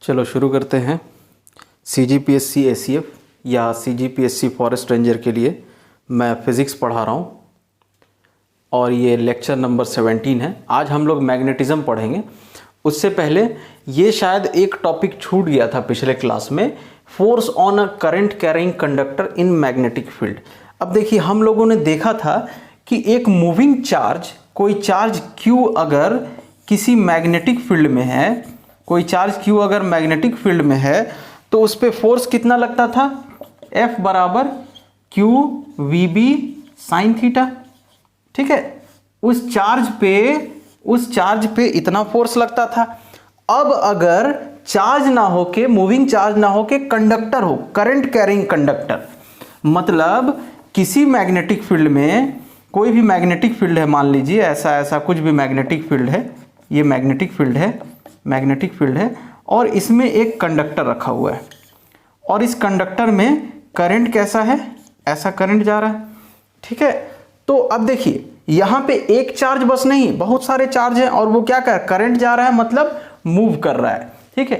चलो शुरू करते हैं। CGPSC ACF या CGPSC फॉरेस्ट रेंजर के लिए मैं फ़िज़िक्स पढ़ा रहा हूँ और ये लेक्चर नंबर 17 है। आज हम लोग मैग्नेटिज़म पढ़ेंगे। उससे पहले ये शायद एक टॉपिक छूट गया था पिछले क्लास में, force on a current carrying conductor in magnetic field. अब देखिए, हम लोगों ने देखा था कि एक मूविंग चार्ज, कोई चार्ज Q अगर किसी मैग्नेटिक फील्ड में है, कोई चार्ज Q अगर मैग्नेटिक फील्ड में है तो उस पर फोर्स कितना लगता था? F बराबर Q VB साइन थीटा। ठीक है, उस चार्ज पे इतना फोर्स लगता था। अब अगर चार्ज ना हो के, मूविंग चार्ज ना हो के कंडक्टर हो, करंट कैरिंग कंडक्टर, मतलब किसी मैग्नेटिक फील्ड में, कोई भी मैग्नेटिक फील्ड है, मान लीजिए ऐसा कुछ भी मैग्नेटिक फील्ड है, ये मैग्नेटिक फील्ड है और इसमें एक कंडक्टर रखा हुआ है और इस कंडक्टर में करंट कैसा है? ऐसा करंट जा रहा है। ठीक है, तो अब देखिए यहां पे एक चार्ज बस नहीं, बहुत सारे चार्ज हैं और वो क्या करंट जा रहा है, मतलब मूव कर रहा है। ठीक है,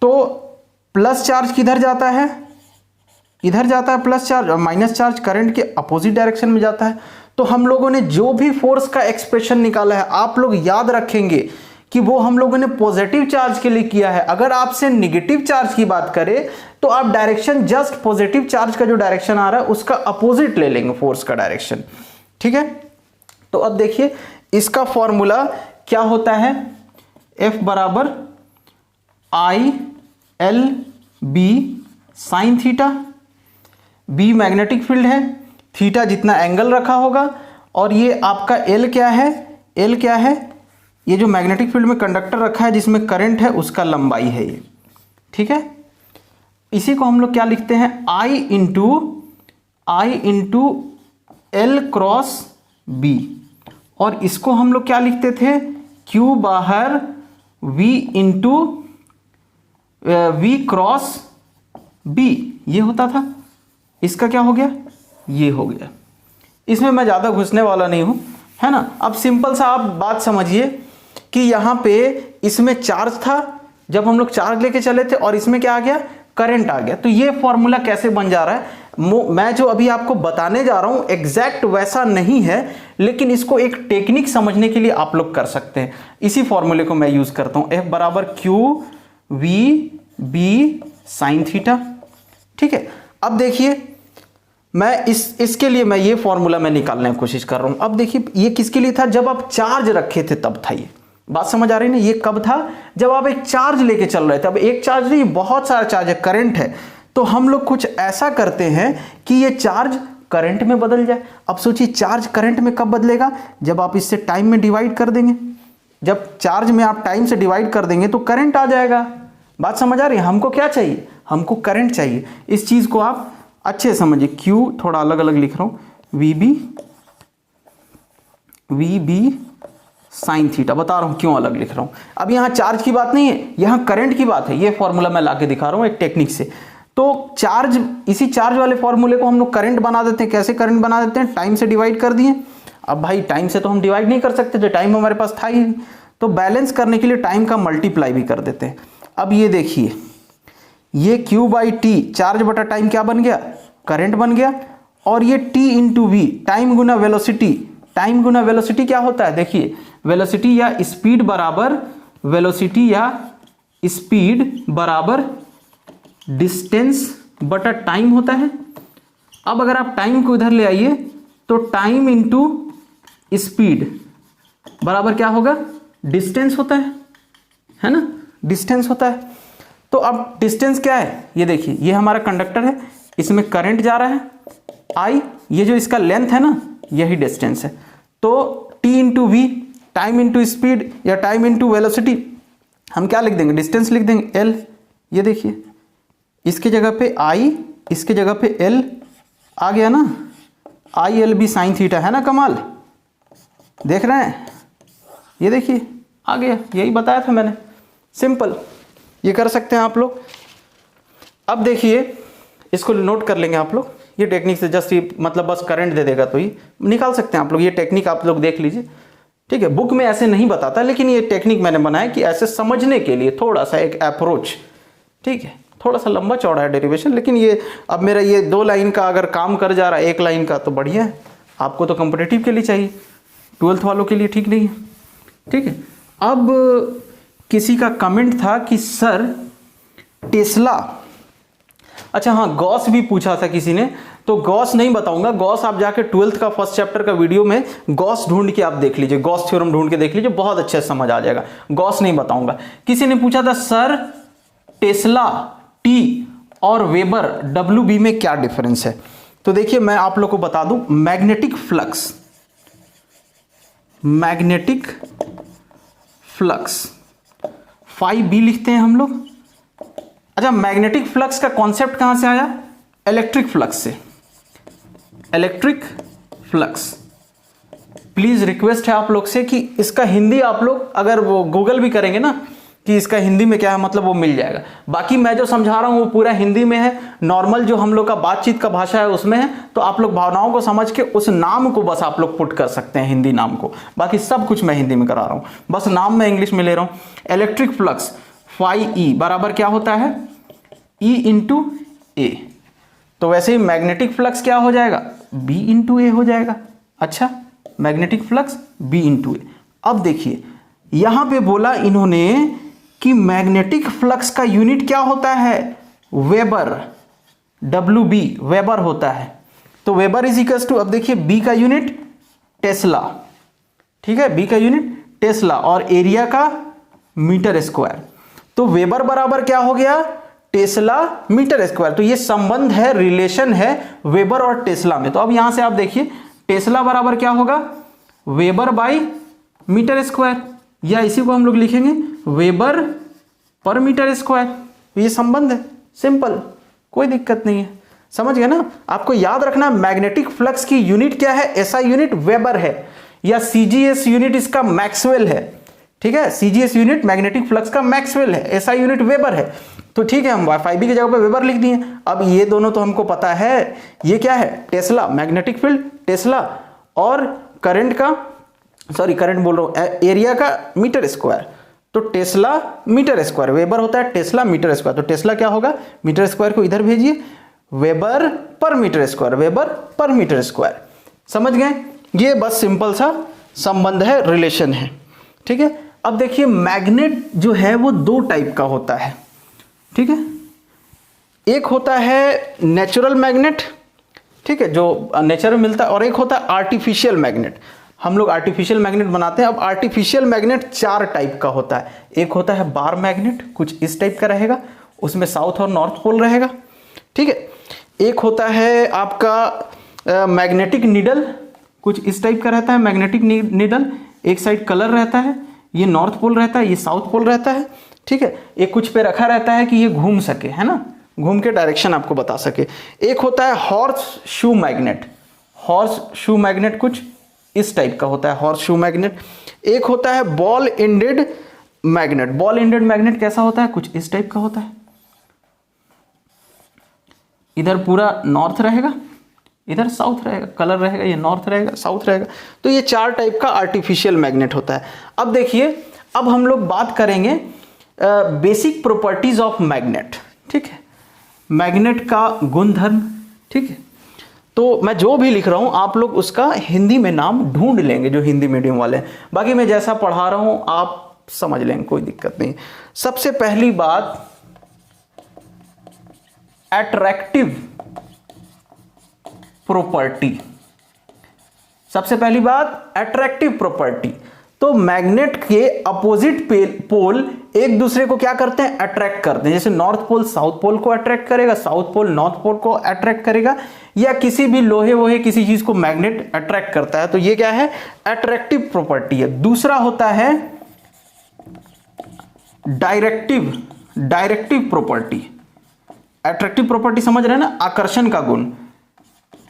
तो प्लस चार्ज किधर जाता है? इधर जाता है प्लस चार्ज, और माइनस चार्ज करंट के अपोजिट डायरेक्शन में जाता है। तो हम लोगों ने जो भी फोर्स का एक्सप्रेशन निकाला है, आप लोग याद रखेंगे कि वो हम लोगों ने पॉजिटिव चार्ज के लिए किया है। अगर आपसे नेगेटिव चार्ज की बात करें तो आप डायरेक्शन जस्ट पॉजिटिव चार्ज का जो डायरेक्शन आ रहा है उसका अपोजिट ले लेंगे, फोर्स का डायरेक्शन। ठीक है, तो अब देखिए इसका फॉर्मूला क्या होता है? F बराबर ILB sine theta. B magnetic field है, थीटा जितना एंगल रखा होगा, और ये आपका L क्या है? L क्या है? ये जो मैग्नेटिक फील्ड में कंडक्टर रखा है जिसमें करंट है, उसका लंबाई है ये। ठीक है, इसी को हम लोग क्या लिखते हैं? I into L cross B, और इसको हम लोग क्या लिखते थे? Q बाहर V into V cross B, ये होता था। इसका क्या हो गया? ये हो गया। इसमें मैं ज़्यादा घुसने वाला नहीं हूँ, है ना। अब सिंपल सा आप बात समझिए कि यहाँ पे इसमें चार्ज था, जब हम लोग चार्ज लेके चले थे, और इसमें क्या आ गया? करंट आ गया। तो ये फॉर्मूला कैसे बन जा रहा है, मैं जो अभी आपको बताने जा रहा हूँ एग्जैक्ट वैसा नहीं है, लेकिन इसको एक टेक्निक समझने के लिए आप लोग कर सकते हैं। इसी फॉर्मूले को मैं यूज करता हूँ, F बराबर Q VB साइन थीटा। ठीक है, अब देखिए मैं इसके लिए मैं ये फॉर्मूला मैं निकालने की कोशिश कर रहा हूं। अब देखिए ये किसके लिए था? जब आप चार्ज रखे थे तब था। ये बात समझ आ रही है ना? ये कब था? जब आप एक चार्ज लेके चल रहे थे। अब एक चार्ज नहीं, बहुत सारा चार्ज है, करंट है। तो हम लोग कुछ ऐसा करते हैं कि ये चार्ज करंट में बदल जाए। अब सोचिए चार्ज करंट में कब बदलेगा? जब आप इससे टाइम में डिवाइड कर देंगे। जब चार्ज में आप टाइम से डिवाइड कर देंगे तो करंट आ जाएगा। बात समझ आ रही है? हमको क्या चाहिए? हमको करंट चाहिए। इस चीज को आप अच्छे से समझिए। Q थोड़ा अलग अलग लिख रहा हूं, VB साइन थीटा। बता रहा हूं क्यों अलग लिख रहा हूं। अब यहां चार्ज की बात नहीं है, यहां करंट की बात है। ये फॉर्मूला मैं लाके दिखा रहा हूं एक टेक्निक से। तो चार्ज, इसी चार्ज वाले फॉर्मूले को हम लोग करंट बना देते हैं। कैसे करंट बना देते हैं? टाइम से डिवाइड कर दिए। अब भाई टाइम से तो हम डिवाइड नहीं कर सकते, जो टाइम हमारे पास था ही नहीं, तो बैलेंस करने के लिए टाइम का मल्टीप्लाई भी कर देते हैं। अब ये देखिए, ये Q/T चार्ज बटा टाइम क्या बन गया? करंट बन गया। और ये T इंटू V टाइम गुना वेलोसिटी। टाइम गुना वेलोसिटी क्या होता है? देखिए वेलोसिटी या स्पीड बराबर डिस्टेंस बटा टाइम होता है। अब अगर आप टाइम को इधर ले आइए तो टाइम इंटू स्पीड बराबर क्या होगा? डिस्टेंस होता है ना, डिस्टेंस होता है। तो अब डिस्टेंस क्या है? ये देखिए, ये हमारा कंडक्टर है, इसमें करंट जा रहा है I, ये जो इसका लेंथ है ना, यही डिस्टेंस है। तो T into V, time into speed या टाइम इंटू वेलोसिटी, हम क्या लिख देंगे? डिस्टेंस लिख देंगे L। ये देखिए, इसके जगह पे I, इसके जगह पे L आ गया ना। ILB साइन थीटा, है ना कमाल? देख रहे हैं? ये देखिए आ गया, यही बताया था मैंने। सिंपल, ये कर सकते हैं आप लोग। अब देखिए इसको नोट कर लेंगे आप लोग। ये टेक्निक से जस्ट ये मतलब बस करंट दे देगा तो ही निकाल सकते हैं आप लोग। ये टेक्निक आप लोग देख लीजिए। ठीक है, बुक में ऐसे नहीं बताता, लेकिन ये टेक्निक मैंने बनाया कि ऐसे समझने के लिए थोड़ा सा एक अप्रोच। ठीक है, थोड़ा सा लंबा चौड़ा है डेरिवेशन, लेकिन ये अब मेरा ये 2 लाइन का अगर काम कर जा रहा है 1 लाइन का तो बढ़िया है। आपको तो कॉम्पिटिटिव के लिए चाहिए, 12th वालों के लिए ठीक नहीं है। ठीक है, अब किसी का कमेंट था कि सर टेस्ला, अच्छा हाँ गॉस भी पूछा था किसी ने, तो गॉस नहीं बताऊंगा। गॉस आप जाके 12th का फर्स्ट चैप्टर का वीडियो में गॉस ढूंढ के आप देख लीजिए, गॉस थ्योरम ढूंढ के देख लीजिए, बहुत अच्छे से समझ आ जाएगा। गॉस नहीं बताऊंगा। किसी ने पूछा था सर टेस्ला टी और वेबर WB में क्या डिफरेंस है। तो देखिए मैं आप लोग को बता दूं, magnetic flux, magnetic flux 5B लिखते हैं हम लोग। अच्छा, मैग्नेटिक फ्लक्स का कॉन्सेप्ट कहां से आया? इलेक्ट्रिक फ्लक्स से। इलेक्ट्रिक फ्लक्स, प्लीज रिक्वेस्ट है आप लोग से कि इसका हिंदी आप लोग अगर वो गूगल भी करेंगे ना कि इसका हिंदी में क्या है, मतलब वो मिल जाएगा। बाकी मैं जो समझा रहा हूं वो पूरा हिंदी में है, नॉर्मल जो हम लोग का बातचीत का भाषा है उसमें है, तो आप लोग भावनाओं को समझ के उस नाम को बस आप लोग पुट कर सकते हैं, हिंदी नाम को। बाकी सब कुछ मैं हिंदी में करा रहा हूं, बस नाम मैं इंग्लिश में ले रहा हूं। इलेक्ट्रिक फ्लक्स 5E बराबर क्या होता है? E इंटू ए। तो वैसे ही मैग्नेटिक फ्लक्स क्या हो जाएगा? B इंटू ए हो जाएगा। अच्छा, मैग्नेटिक फ्लक्स B इंटू ए। अब देखिए यहां पे बोला इन्होंने कि मैग्नेटिक फ्लक्स का यूनिट क्या होता है? वेबर, WB वेबर होता है। तो वेबर इज इक्वल टू, अब देखिए B का यूनिट टेस्ला, ठीक है, B का यूनिट टेस्ला और एरिया का मीटर स्क्वायर। तो वेबर बराबर क्या हो गया? Tesla metre square. तो ये संबंध है, रिलेशन है वेबर और टेस्ला में। तो अब यहां से आप देखिए टेस्ला बराबर क्या होगा? वेबर बाई मीटर स्क्वायर, या इसी को हम लोग लिखेंगे वेबर पर मीटर स्क्वायर। ये संबंध है, सिंपल, कोई दिक्कत नहीं है। समझ गए ना? आपको याद रखना मैग्नेटिक फ्लक्स की यूनिट क्या है? SI यूनिट वेबर है, या CGS यूनिट इसका मैक्सवेल है। ठीक है, CGS यूनिट मैग्नेटिक फ्लक्स का मैक्सवेल है, SI यूनिट वेबर है। तो ठीक है, हम 5B की जगह पे वेबर लिख दिए। अब ये दोनों तो हमको पता है, ये क्या है? टेस्ला, मैग्नेटिक फील्ड टेस्ला, और करंट का, सॉरी करंट बोल रहा हूं, एरिया का मीटर स्क्वायर। तो टेस्ला मीटर स्क्वायर, वेबर होता है टेस्ला मीटर स्क्वायर। तो टेस्ला क्या होगा? मीटर स्क्वायर को इधर भेजिए, weber per metre square, weber per metre square. समझ गए? ये बस सिंपल सा संबंध है, रिलेशन है। ठीक है, अब देखिए मैग्नेट जो है वो 2 टाइप का होता है। ठीक है, एक होता है नेचुरल मैग्नेट, ठीक है, जो नेचर में मिलता है, और एक होता है आर्टिफिशियल मैग्नेट। हम लोग आर्टिफिशियल मैग्नेट बनाते हैं। अब आर्टिफिशियल मैग्नेट 4 टाइप का होता है। एक होता है बार मैग्नेट, कुछ इस टाइप का रहेगा, उसमें साउथ और नॉर्थ पोल रहेगा। ठीक है, एक होता है आपका मैग्नेटिक नीडल, कुछ इस टाइप का रहता है मैग्नेटिक नीडल, एक साइड कलर रहता है, ये नॉर्थ पोल रहता है, ये साउथ पोल रहता है। ठीक है, एक कुछ पे रखा रहता है कि ये घूम सके, है ना, घूम के डायरेक्शन आपको बता सके। एक होता है horse shoe magnet, horse shoe magnet कुछ इस टाइप का होता है, हॉर्स शू मैग्नेट। एक होता है ball ended magnet. Ball ended magnet कैसा होता है? कुछ इस टाइप का होता है, इधर पूरा नॉर्थ रहेगा, इधर साउथ रहेगा, कलर रहेगा, ये नॉर्थ रहेगा, साउथ रहेगा। तो ये 4 टाइप का आर्टिफिशियल मैग्नेट होता है। अब देखिए, अब हम लोग बात करेंगे बेसिक प्रॉपर्टीज ऑफ मैग्नेट। ठीक है, मैग्नेट का गुणधर्म। ठीक है, तो मैं जो भी लिख रहा हूं आप लोग उसका हिंदी में नाम ढूंढ लेंगे, जो हिंदी मीडियम वाले हैं। बाकी मैं जैसा पढ़ा रहा हूं आप समझ लेंगे, कोई दिक्कत नहीं। सबसे पहली बात, अट्रैक्टिव प्रॉपर्टी। सबसे पहली बात अट्रैक्टिव प्रॉपर्टी। तो मैग्नेट के अपोजिट पोल एक दूसरे को क्या करते हैं? अट्रैक्ट करते हैं। जैसे नॉर्थ पोल साउथ पोल को अट्रैक्ट करेगा, साउथ पोल नॉर्थ पोल को अट्रैक्ट करेगा, या किसी भी लोहे वोहे किसी चीज को मैग्नेट अट्रैक्ट करता है। तो ये क्या है? अट्रैक्टिव प्रॉपर्टी है। दूसरा होता है डायरेक्टिव प्रॉपर्टी। अट्रैक्टिव प्रॉपर्टी समझ रहे हैं ना, आकर्षण का गुण।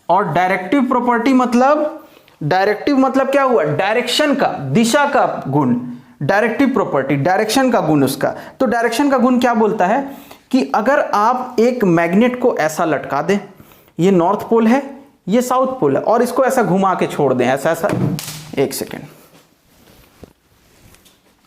और डायरेक्टिव प्रॉपर्टी मतलब, डायरेक्टिव मतलब क्या हुआ? डायरेक्शन का, दिशा का गुण। डायरेक्टिव प्रॉपर्टी, डायरेक्शन का गुण उसका। तो डायरेक्शन का गुण क्या बोलता है कि अगर आप एक मैग्नेट को ऐसा लटका दें, ये नॉर्थ पोल है, ये साउथ पोल है, और इसको ऐसा घुमा के छोड़ दें, ऐसा ऐसा, एक सेकेंड,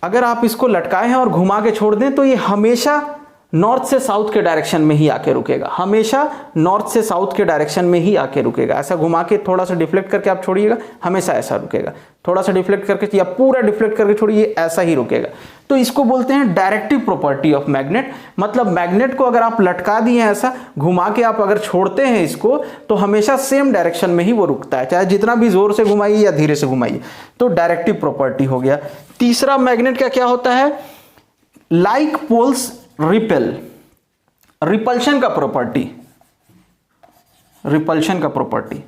अगर आप इसको लटकाए हैं और घुमा के छोड़ दें तो ये हमेशा नॉर्थ से साउथ के डायरेक्शन में ही आके रुकेगा, हमेशा नॉर्थ से साउथ के डायरेक्शन में ही आके रुकेगा। ऐसा घुमा के थोड़ा सा डिफ्लेक्ट करके आप छोड़िएगा, हमेशा ऐसा रुकेगा। थोड़ा सा डिफ्लेक्ट करके या पूरा डिफ्लेक्ट करके छोड़िए, ऐसा ही रुकेगा। तो इसको बोलते हैं डायरेक्टिव प्रॉपर्टी ऑफ मैग्नेट। मतलब मैग्नेट को अगर आप लटका दिए ऐसा, घुमा के आप अगर छोड़ते हैं इसको, तो हमेशा सेम डायरेक्शन में ही वो रुकता है, चाहे जितना भी जोर से घुमाइए या धीरे से घुमाइए। तो डायरेक्टिव प्रॉपर्टी हो गया। तीसरा मैग्नेट का क्या होता है? लाइक पोल्स रिपेल, रिपल्शन का प्रॉपर्टी, रिपल्शन का प्रॉपर्टी,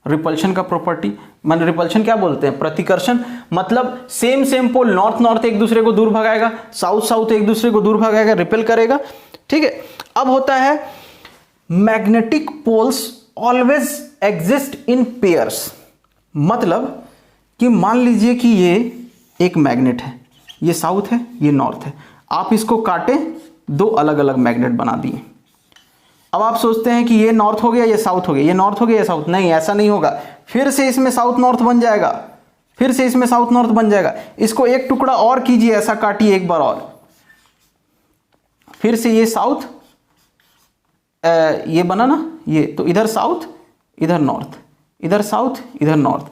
रिपल्शन का प्रॉपर्टी मान रिपल्शन क्या बोलते हैं? प्रतिकर्षण। मतलब सेम पोल नॉर्थ नॉर्थ एक दूसरे को दूर भगाएगा, साउथ साउथ एक दूसरे को दूर भगाएगा, रिपेल करेगा। ठीक है। अब होता है magnetic poles always exist in pairs. मतलब कि मान लीजिए कि ये एक मैग्नेट है, ये साउथ है, ये नॉर्थ है, आप इसको काटे, दो अलग अलग मैग्नेट बना दिए। अब आप सोचते हैं कि ये नॉर्थ हो गया, ये साउथ हो गया, ये नॉर्थ हो गया, ये साउथ। नहीं, ऐसा नहीं होगा। फिर से इसमें साउथ नॉर्थ बन जाएगा, फिर से इसमें साउथ नॉर्थ बन जाएगा। इसको एक टुकड़ा और कीजिए, ऐसा काटिए एक बार और, फिर से ये साउथ, ये बना ना ये, तो इधर साउथ इधर नॉर्थ, इधर साउथ इधर नॉर्थ।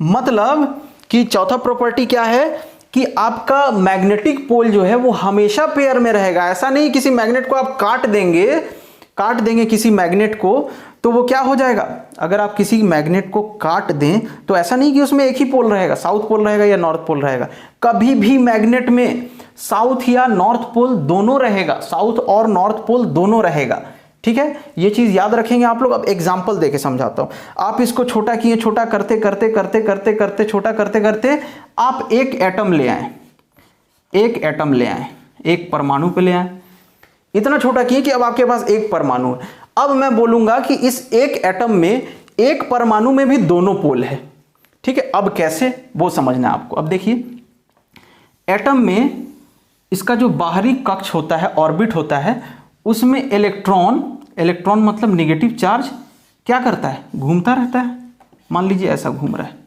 मतलब कि चौथा प्रॉपर्टी क्या है कि आपका मैग्नेटिक पोल जो है वो हमेशा पेयर में रहेगा। ऐसा नहीं किसी मैग्नेट को आप काट देंगे किसी मैग्नेट को, तो वो क्या हो जाएगा? अगर आप किसी मैग्नेट को काट दें तो ऐसा नहीं कि उसमें एक ही पोल रहेगा, साउथ पोल रहेगा या नॉर्थ पोल रहेगा। कभी भी मैग्नेट में साउथ या नॉर्थ पोल दोनों रहेगा, साउथ और नॉर्थ पोल दोनों रहेगा। ठीक है, ये चीज याद रखेंगे आप लोग। अब एग्जांपल देके समझाता हूं। आप इसको छोटा किए, छोटा करते करते करते करते करते छोटा करते करते आप एक एटम ले आए, एक एटम ले आए, एक परमाणु पे ले आए। इतना छोटा किए कि अब आपके पास एक परमाणु है। अब मैं बोलूंगा कि इस एक एटम में, एक परमाणु में भी दोनों पोल है। ठीक है, अब कैसे वो समझना है आपको। अब देखिए, एटम में इसका जो बाहरी कक्ष होता है, ऑर्बिट होता है, उसमें इलेक्ट्रॉन मतलब नेगेटिव चार्ज क्या करता है? घूमता रहता है। मान लीजिए ऐसा घूम रहा है।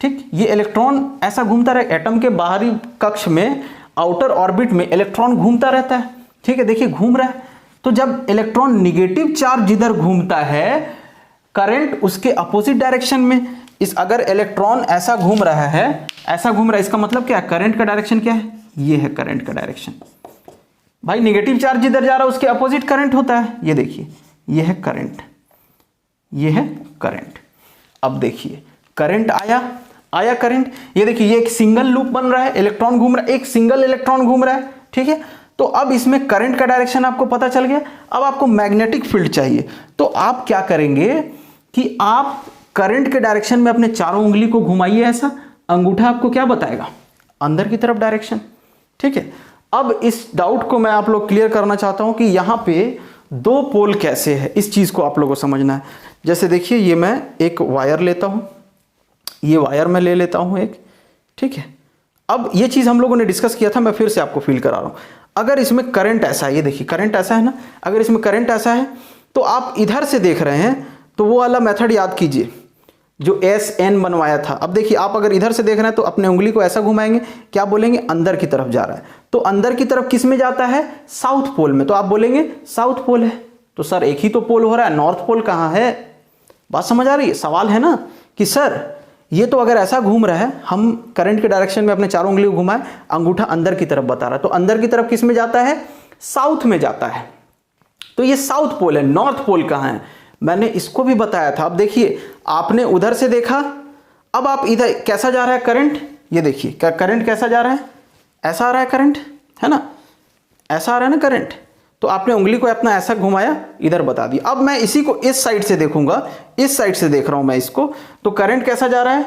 ठीक, ये इलेक्ट्रॉन ऐसा घूमता रहे। एटम के बाहरी कक्ष में, आउटर ऑर्बिट में इलेक्ट्रॉन घूमता रहता है। ठीक है, देखिए घूम रहा है। तो जब इलेक्ट्रॉन नेगेटिव चार्ज जिधर घूमता है, करंट उसके अपोजिट डायरेक्शन में। इस अगर इलेक्ट्रॉन ऐसा घूम रहा है, ऐसा घूम रहा है, इसका मतलब क्या है? करंट का डायरेक्शन क्या है? ये है करंट का डायरेक्शन। भाई नेगेटिव चार्ज जिधर जा रहा है उसके अपोजिट करंट होता है। ये देखिए, ये है करंट, ये है करंट। अब देखिए करंट आया करंट। ये देखिए, ये एक सिंगल लूप बन रहा है, इलेक्ट्रॉन घूम रहा है, एक सिंगल इलेक्ट्रॉन घूम रहा है। ठीक है, तो अब इसमें करंट का डायरेक्शन आपको पता चल गया। अब आपको मैग्नेटिक फील्ड चाहिए, तो आप क्या करेंगे कि आप करंट के डायरेक्शन में अपने चारों उंगली को घुमाइए ऐसा, अंगूठा आपको क्या बताएगा? अंदर की तरफ डायरेक्शन। ठीक है, अब इस डाउट को मैं आप लोग क्लियर करना चाहता हूं कि यहां पे दो पोल कैसे है, इस चीज को आप लोगों को समझना है। जैसे देखिए, ये मैं एक वायर लेता हूं, ये वायर मैं ले लेता हूं एक। ठीक है, अब ये चीज हम लोगों ने डिस्कस किया था, मैं फिर से आपको फील करा रहा हूं। अगर इसमें करंट ऐसा है, ये देखिए करंट ऐसा है ना, अगर इसमें करंट ऐसा है तो आप इधर से देख रहे हैं तो वो वाला मेथड याद कीजिए जो SN बनवाया था। अब देखिए, आप अगर इधर से देख रहे हैं तो अपने उंगली को ऐसा घुमाएंगे, क्या बोलेंगे? अंदर की तरफ जा रहा है। तो अंदर की तरफ किस में जाता है? साउथ पोल में। तो आप बोलेंगे साउथ पोल है। तो सर एक ही तो पोल हो रहा है, नॉर्थ पोल कहाँ है? बात समझ आ रही है? सवाल है ना कि सर ये तो अगर ऐसा घूम रहा है, हम करंट के डायरेक्शन में अपने चारों उंगली को घुमाए, अंगूठा अंदर की तरफ बता रहा है, तो अंदर की तरफ किस में जाता है? साउथ में जाता है। तो ये साउथ पोल है। नॉर्थ पोल कहाँ है? मैंने इसको भी बताया था। अब देखिए, आपने उधर से देखा, अब आप इधर कैसा जा रहा है करंट? ये देखिए, क्या करंट कैसा जा रहा है? ऐसा आ रहा है करंट, है ना? ऐसा आ रहा है ना करंट। तो आपने उंगली को अपना ऐसा घुमाया, इधर बता दिया। अब मैं इसी को इस साइड से देखूंगा, इस साइड से देख रहा हूं मैं इसको, तो करंट कैसा जा रहा है?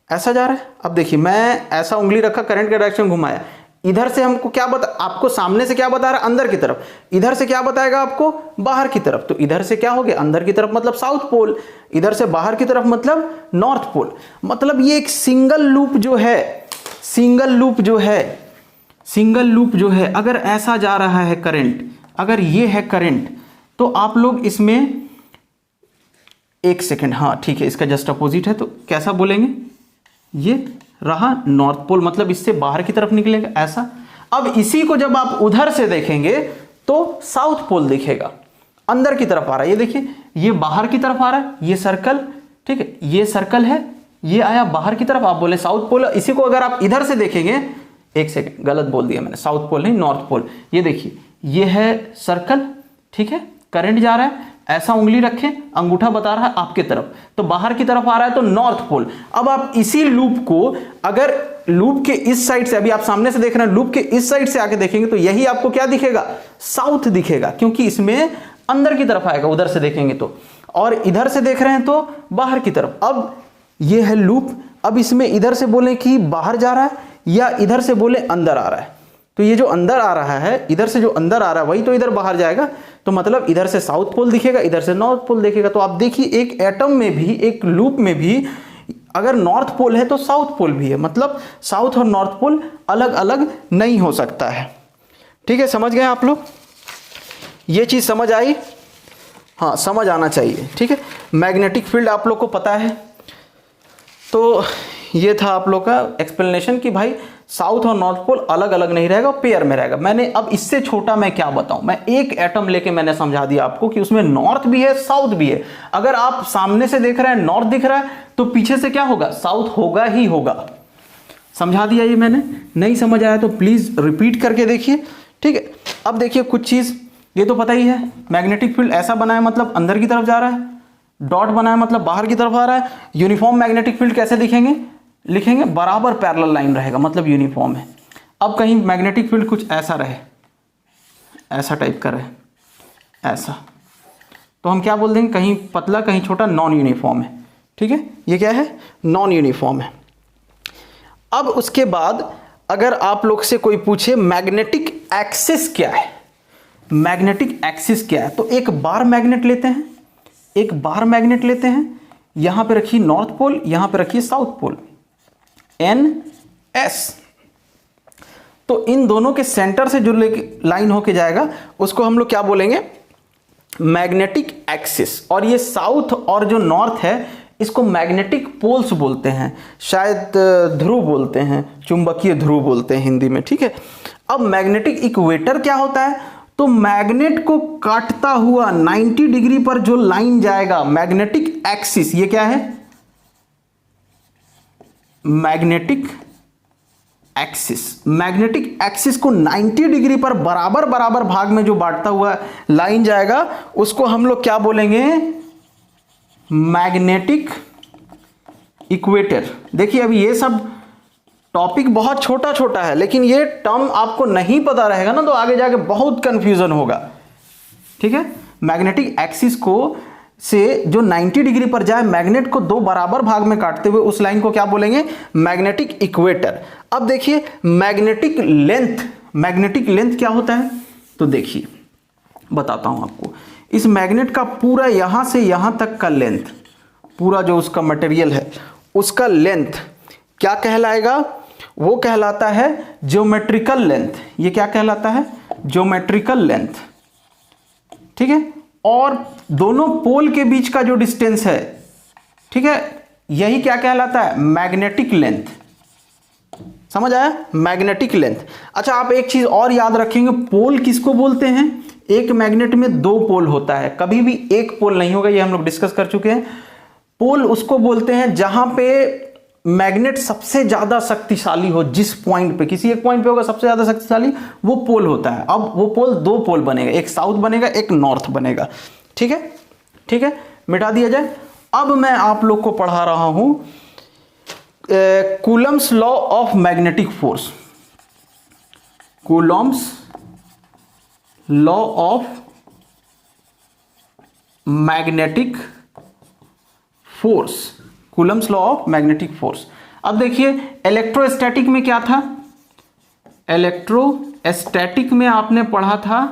ऐसा जा रहा है। अब देखिए, मैं ऐसा उंगली रखा, करंट का डायरेक्शन घुमाया, इधर से हमको क्या बता, आपको सामने से क्या बता रहा है? अंदर की तरफ। इधर से क्या बताएगा आपको? बाहर की तरफ। तो इधर से क्या हो गया? अंदर की तरफ मतलब साउथ पोल, इधर से बाहर की तरफ मतलब नॉर्थ पोल। मतलब ये एक सिंगल लूप जो है, सिंगल लूप जो है, अगर ऐसा जा रहा है करंट, अगर ये है करंट, तो आप लोग इसमें एक सेकेंड, हाँ ठीक है, इसका जस्ट अपोजिट है, तो कैसा बोलेंगे? ये रहा नॉर्थ पोल, मतलब इससे बाहर की तरफ निकलेगा ऐसा। अब इसी को जब आप उधर से देखेंगे तो साउथ पोल दिखेगा, अंदर की तरफ आ रहा है। ये देखिए, ये बाहर की तरफ आ रहा है, ये सर्कल, ठीक है, ये सर्कल है, ये आया बाहर की तरफ, आप बोले साउथ पोल। इसी को अगर आप इधर से देखेंगे, एक सेकेंड गलत बोल दिया मैंने, साउथ पोल नहीं नॉर्थ पोल। ये देखिए, ये है सर्कल, ठीक है, करंट जा रहा है, ऐसा उंगली रखें, अंगूठा बता रहा है आपके तरफ, तो बाहर की तरफ आ रहा है तो नॉर्थ पोल। अब आप इसी लूप को अगर लूप के इस साइड से, अभी आप सामने से देख रहे हैं, लूप के इस साइड से आके देखेंगे तो यही आपको क्या दिखेगा, साउथ दिखेगा, क्योंकि इसमें अंदर की तरफ आएगा उधर से देखेंगे तो, और इधर से देख रहे हैं तो बाहर की तरफ। अब ये है लूप, अब इसमें इधर से बोले कि बाहर जा रहा है या इधर से बोले अंदर आ रहा है, तो ये जो अंदर आ रहा है, इधर से जो अंदर आ रहा है वही तो इधर बाहर जाएगा, तो मतलब इधर से साउथ पोल दिखेगा, इधर से नॉर्थ पोल दिखेगा। तो आप देखिए, एक एटम में भी, एक लूप में भी अगर नॉर्थ पोल है तो साउथ पोल भी है, मतलब साउथ और नॉर्थ पोल अलग अलग नहीं हो सकता है। ठीक है, समझ गए आप लोग? ये चीज समझ आई? हाँ, समझ आना चाहिए। ठीक है, मैग्नेटिक फील्ड आप लोग को पता है। तो ये था आप लोग का एक्सप्लेनेशन कि भाई साउथ और नॉर्थ पोल अलग अलग नहीं रहेगा, पेयर में रहेगा। मैंने अब इससे छोटा मैं क्या बताऊं, मैं एक एटम लेके मैंने समझा दिया आपको कि उसमें नॉर्थ भी है, साउथ भी है। अगर आप सामने से देख रहे हैं नॉर्थ दिख रहा है तो पीछे से क्या होगा, साउथ होगा ही होगा। समझा दिया ये मैंने। नहीं समझ आया तो प्लीज रिपीट करके देखिए। ठीक है, अब देखिए कुछ चीज, ये तो पता ही है, मैग्नेटिक फील्ड ऐसा बनाया मतलब अंदर की तरफ जा रहा है, डॉट बनाया मतलब बाहर की तरफ आ रहा है। यूनिफॉर्म मैग्नेटिक फील्ड कैसे दिखेंगे, लिखेंगे बराबर पैरेलल लाइन रहेगा, मतलब यूनिफॉर्म है। अब कहीं मैग्नेटिक फील्ड कुछ ऐसा रहे, ऐसा टाइप का रहे, ऐसा, तो हम क्या बोल देंगे, कहीं पतला कहीं छोटा, नॉन यूनिफॉर्म है। ठीक है, ये क्या है, नॉन यूनिफॉर्म है। अब उसके बाद अगर आप लोग से कोई पूछे मैग्नेटिक एक्सिस क्या है, मैग्नेटिक एक्सिस क्या है, तो एक बार मैग्नेट लेते हैं, एक बार मैग्नेट लेते हैं, यहां पे रखिए नॉर्थ पोल, यहां पे रखिए साउथ पोल, NS। तो इन दोनों के सेंटर से जो लाइन होके जाएगा उसको हम लोग क्या बोलेंगे, मैग्नेटिक एक्सिस। और ये साउथ और जो नॉर्थ है इसको मैग्नेटिक पोल्स बोलते हैं, शायद ध्रुव बोलते हैं, चुंबकीय ध्रुव बोलते हैं हिंदी में। ठीक है, अब मैग्नेटिक इक्वेटर क्या होता है, तो मैग्नेट को काटता हुआ 90 डिग्री पर जो लाइन जाएगा, मैग्नेटिक एक्सिस, ये क्या है, मैग्नेटिक एक्सिस। मैग्नेटिक एक्सिस को 90 डिग्री पर बराबर बराबर भाग में जो बांटता हुआ लाइन जाएगा उसको हम लोग क्या बोलेंगे, मैग्नेटिक इक्वेटर। देखिए अभी ये सब टॉपिक बहुत छोटा छोटा है, लेकिन ये टर्म आपको नहीं पता रहेगा ना तो आगे जाके बहुत कंफ्यूजन होगा। ठीक है, मैग्नेटिक एक्सिस को से जो 90 डिग्री पर जाए, मैग्नेट को दो बराबर भाग में काटते हुए उस लाइन को क्या बोलेंगे, मैग्नेटिक इक्वेटर। अब देखिए मैग्नेटिक लेंथ, मैग्नेटिक लेंथ क्या होता है, तो देखिए बताता हूं आपको। इस मैग्नेट का पूरा यहां से यहां तक का लेंथ, पूरा जो उसका मटेरियल है उसका लेंथ क्या कहलाएगा, वो कहलाता है ज्योमेट्रिकल लेंथ। ये क्या कहलाता है, ज्योमेट्रिकल लेंथ। ठीक है, और दोनों पोल के बीच का जो डिस्टेंस है, ठीक है, यही क्या कहलाता है, मैग्नेटिक लेंथ। समझ आया, मैग्नेटिक लेंथ। अच्छा, आप एक चीज और याद रखेंगे, पोल किसको बोलते हैं, एक मैग्नेट में दो पोल होता है, कभी भी एक पोल नहीं होगा, ये हम लोग डिस्कस कर चुके हैं। पोल उसको बोलते हैं जहां पे मैग्नेट सबसे ज्यादा शक्तिशाली हो, जिस पॉइंट पे, किसी एक पॉइंट पे होगा सबसे ज्यादा शक्तिशाली, वो पोल होता है। अब वो पोल दो पोल बनेगा, एक साउथ बनेगा एक नॉर्थ बनेगा। ठीक है, ठीक है, मिटा दिया जाए। अब मैं आप लोग को पढ़ा रहा हूं Coulomb's law of magnetic force, Coulomb's law of magnetic force, Coulomb's law of magnetic force. अब देखिए इलेक्ट्रोस्टैटिक में क्या था, इलेक्ट्रोस्टैटिक में आपने पढ़ा था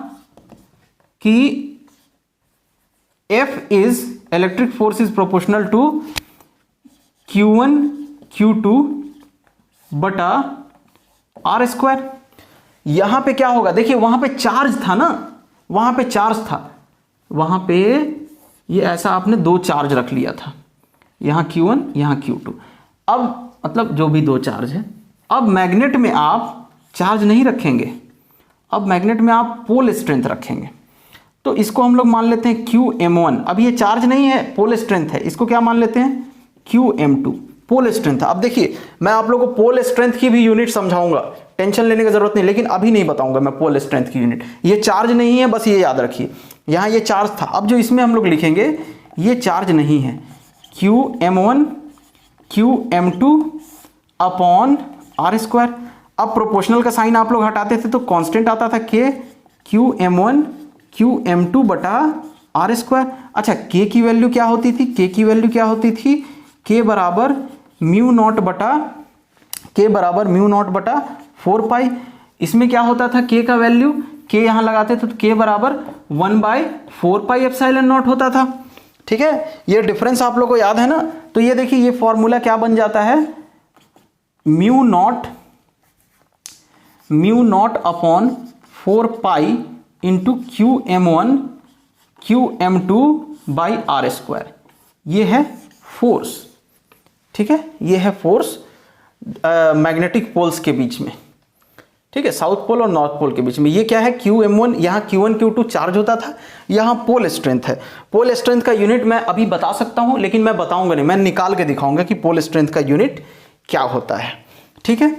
कि F is electric force is proportional to Q1 Q2 बटा R स्क्वायर। यहां पे क्या होगा, देखिए वहां पे चार्ज था ना, वहां पे चार्ज था, वहां पे ये ऐसा आपने दो चार्ज रख लिया था, यहां Q1 यहां Q2। अब मतलब जो भी दो चार्ज है। अब मैग्नेट में आप चार्ज नहीं रखेंगे, अब मैग्नेट में आप पोल स्ट्रेंथ रखेंगे। तो इसको हम लोग मान लेते हैं QM1। अब ये चार्ज नहीं है, पोल स्ट्रेंथ है, इसको क्या मान लेते हैं QM2, पोल स्ट्रेंथ। अब देखिए मैं आप लोगों को पोल स्ट्रेंथ की भी यूनिट समझाऊंगा, टेंशन लेने की जरूरत नहीं, लेकिन अभी नहीं बताऊंगा मैं पोल स्ट्रेंथ की यूनिट। ये चार्ज नहीं है, बस ये याद रखिए, यहाँ ये चार्ज था। अब जो इसमें हम लोग लिखेंगे ये चार्ज नहीं है, QM1 QM2 अपॉन R²। अब प्रोपोर्शनल का साइन आप लोग हटाते थे तो कांस्टेंट आता था K, QM1 QM2 बटा R²। अच्छा K की वैल्यू क्या होती थी, K की वैल्यू क्या होती थी, K बराबर म्यू नॉट बटा 4 पाई। इसमें क्या होता था, K का वैल्यू, K यहाँ लगाते थे तो K बराबर 1/4 पाई एप्सिलॉन नॉट होता था। ठीक है, ये डिफरेंस आप लोग को याद है ना। तो ये देखिए ये फॉर्मूला क्या बन जाता है, mu naught upon 4 pi into QM1 QM2 by R²। ये है फोर्स। ठीक है, ये है फोर्स मैग्नेटिक पोल्स के बीच में। ठीक है, साउथ पोल और नॉर्थ पोल के बीच में। ये क्या है QM1, यहाँ Q1 Q2 चार्ज होता था, यहाँ पोल स्ट्रेंथ है। पोल स्ट्रेंथ का यूनिट मैं अभी बता सकता हूँ, लेकिन मैं बताऊंगा नहीं, मैं निकाल के दिखाऊंगा कि पोल स्ट्रेंथ का यूनिट क्या होता है। ठीक है,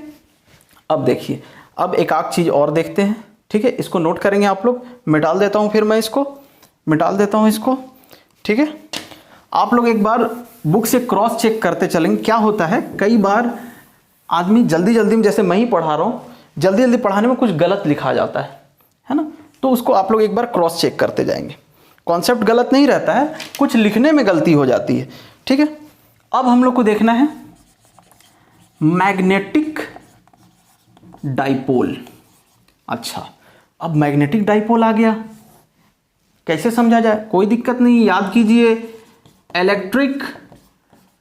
अब देखिए, अब एक आध चीज और देखते हैं। ठीक है, इसको नोट करेंगे आप लोग, मिटाल देता हूँ, फिर मैं इसको मिटाल देता हूँ इसको। ठीक है, आप लोग एक बार बुक से क्रॉस चेक करते चलेंगे। क्या होता है, कई बार आदमी जल्दी जल्दी में, जैसे मैं ही पढ़ा रहा हूँ, जल्दी जल्दी पढ़ाने में कुछ गलत लिखा जाता है ना, तो उसको आप लोग एक बार क्रॉस चेक करते जाएंगे। कॉन्सेप्ट गलत नहीं रहता है, कुछ लिखने में गलती हो जाती है। ठीक है, अब हम लोग को देखना है मैग्नेटिक डाइपोल। अच्छा, अब मैग्नेटिक डाइपोल आ गया, कैसे समझा जाए, कोई दिक्कत नहीं, याद कीजिए। इलेक्ट्रिक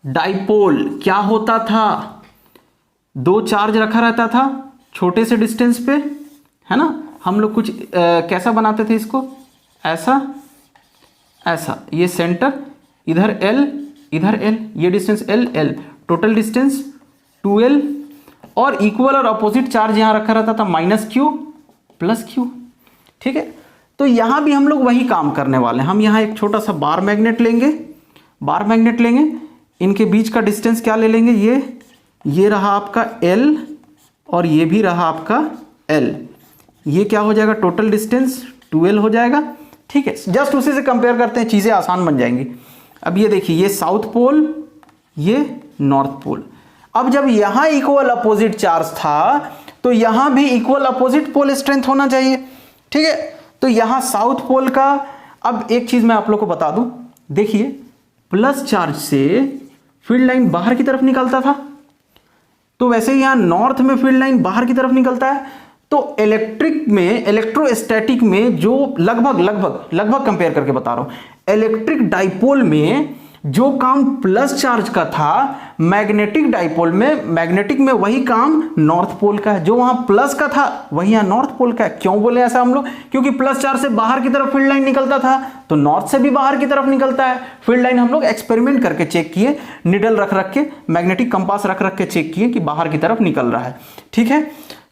डाइपोल क्या होता था, दो चार्ज रखा रहता था छोटे से डिस्टेंस पे, है ना। हम लोग कुछ कैसा बनाते थे इसको, ऐसा ऐसा, ये सेंटर, इधर L इधर L, ये distance L, total distance 2L, और इक्वल और अपोजिट चार्ज यहां रखा रहता था -Q +Q। ठीक है, तो यहां भी हम लोग वही काम करने वाले हैं। हम यहां एक छोटा सा बार मैग्नेट लेंगे, इनके बीच का डिस्टेंस क्या ले लेंगे, ये रहा आपका L और ये भी रहा आपका L। ये क्या हो जाएगा, टोटल डिस्टेंस 2L हो जाएगा। ठीक है, जस्ट उसी से कंपेयर करते हैं, चीजें आसान बन जाएंगी। अब ये देखिए, ये साउथ पोल, ये नॉर्थ पोल। अब जब यहां इक्वल अपोजिट चार्ज था तो यहां भी इक्वल अपोजिट पोल स्ट्रेंथ होना चाहिए। ठीक है, तो यहां साउथ पोल का, अब एक चीज मैं आप लोग को बता दूं, देखिए प्लस चार्ज से फील्ड लाइन बाहर की तरफ निकलता था, तो वैसे ही यहां नॉर्थ में फील्ड लाइन बाहर की तरफ निकलता है। तो इलेक्ट्रिक में, इलेक्ट्रोस्टैटिक में जो लगभग कंपेयर करके बता रहा हूं, इलेक्ट्रिक डाइपोल में जो काम प्लस चार्ज का था, मैग्नेटिक डाइपोल में, मैग्नेटिक में वही काम नॉर्थ पोल का है। जो वहां प्लस का था वही यहां नॉर्थ पोल का है। क्यों बोले ऐसा हम लोग, क्योंकि प्लस चार्ज से बाहर की तरफ फील्ड लाइन निकलता था, तो नॉर्थ से भी बाहर की तरफ निकलता है फील्ड लाइन। हम लोग एक्सपेरिमेंट करके चेक किए, निडल रख के, मैग्नेटिक कंपास रख के चेक किए कि बाहर की तरफ निकल रहा है। ठीक है,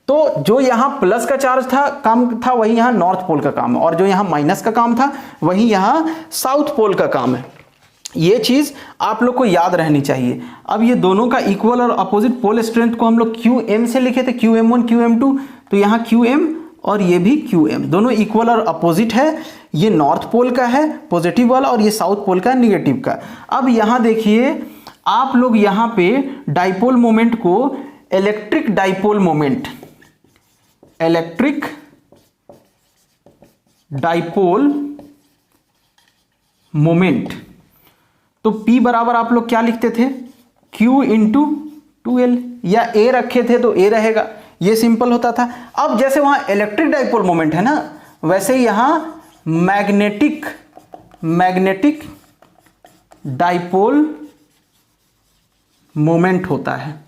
तो जो यहां प्लस का चार्ज था, काम था, वही यहां नॉर्थ पोल का काम है, और जो यहां माइनस का काम था वही यहां साउथ पोल का काम है। ये चीज आप लोग को याद रहनी चाहिए। अब ये दोनों का इक्वल और अपोजिट पोल स्ट्रेंथ को हम लोग QM से लिखे थे, QM1 QM2, तो यहां QM और ये भी QM, दोनों इक्वल और अपोजिट है। ये नॉर्थ पोल का है पॉजिटिव वाला, और ये साउथ पोल का निगेटिव का। अब यहां देखिए आप लोग, यहां पे डाइपोल मोमेंट को electric dipole moment, electric dipole moment, तो P बराबर आप लोग क्या लिखते थे, Q इंटू 2L, या A रखे थे तो A रहेगा, ये सिंपल होता था। अब जैसे वहां इलेक्ट्रिक डाइपोल मोमेंट है ना, वैसे यहां मैग्नेटिक डाइपोल मोमेंट होता है।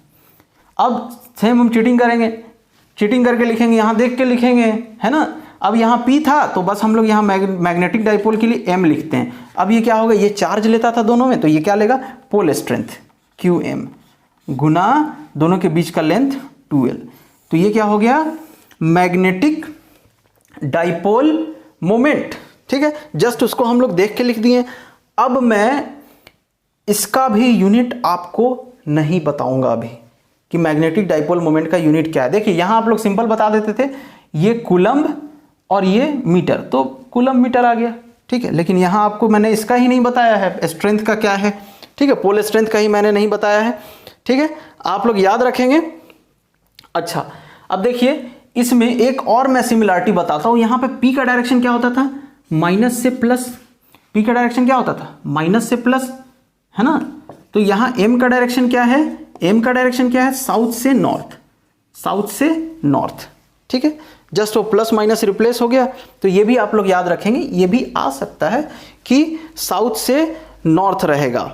अब सेम हम चीटिंग करेंगे, चीटिंग करके लिखेंगे, यहां देख के लिखेंगे, है ना। अब यहाँ P था तो बस हम लोग यहाँ मैग्नेटिक डाइपोल के लिए M लिखते हैं। अब ये क्या होगा, ये चार्ज लेता था दोनों में, तो ये क्या लेगा, पोल स्ट्रेंथ QM, गुना दोनों के बीच का लेंथ 2l। तो ये क्या हो गया, मैग्नेटिक डाइपोल मोमेंट। ठीक है, जस्ट उसको हम लोग देख के लिख दिए। अब मैं इसका भी यूनिट आपको नहीं बताऊंगा अभी कि मैग्नेटिक डाइपोल मोमेंट का यूनिट क्या है। देखिए यहां आप लोग सिंपल बता देते थे, ये कूलम्ब और ये मीटर, तो कूलम्ब मीटर आ गया। ठीक है, लेकिन यहां आपको मैंने इसका ही नहीं बताया है, स्ट्रेंथ का क्या है। ठीक है, पोल स्ट्रेंथ का ही मैंने नहीं बताया है। ठीक है, आप लोग याद रखेंगे। अच्छा, अब देखिए इसमें एक और मैं सिमिलरिटी बताता हूं। यहां पे P का डायरेक्शन क्या होता था, माइनस से प्लस। P का डायरेक्शन क्या होता था, माइनस से प्लस, है ना। तो यहां M का डायरेक्शन क्या है, M का डायरेक्शन क्या है, साउथ से नॉर्थ, साउथ से नॉर्थ। ठीक है, जस्ट वो प्लस माइनस रिप्लेस हो गया। तो ये भी आप लोग याद रखेंगे, ये भी आ सकता है कि साउथ से नॉर्थ रहेगा।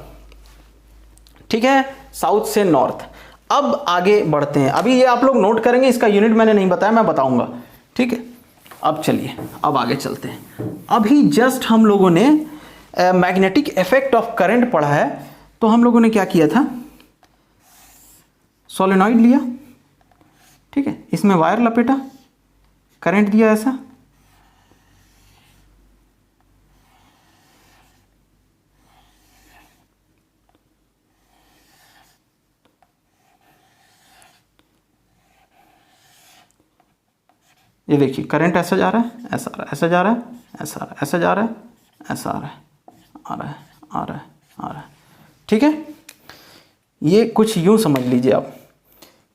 ठीक है, साउथ से नॉर्थ। अब आगे बढ़ते हैं, अभी ये आप लोग नोट करेंगे, इसका यूनिट मैंने नहीं बताया, मैं बताऊंगा। ठीक है, अब चलिए अब आगे चलते हैं। अभी जस्ट हम लोगों ने मैग्नेटिक इफेक्ट ऑफ करंट पढ़ा है। तो हम लोगों ने क्या किया था, सोलेनॉइड लिया। ठीक है, इसमें वायर लपेटा, करंट दिया ऐसा, ये देखिए करंट ऐसा जा रहा है, ऐसा आ रहा है, ऐसा जा रहा है, ऐसा आ रहा है, ऐसा जा रहा है, ऐसा आ रहा है, आ रहा है, आ रहा है, आ रहा है। ठीक है, ये कुछ यूं समझ लीजिए आप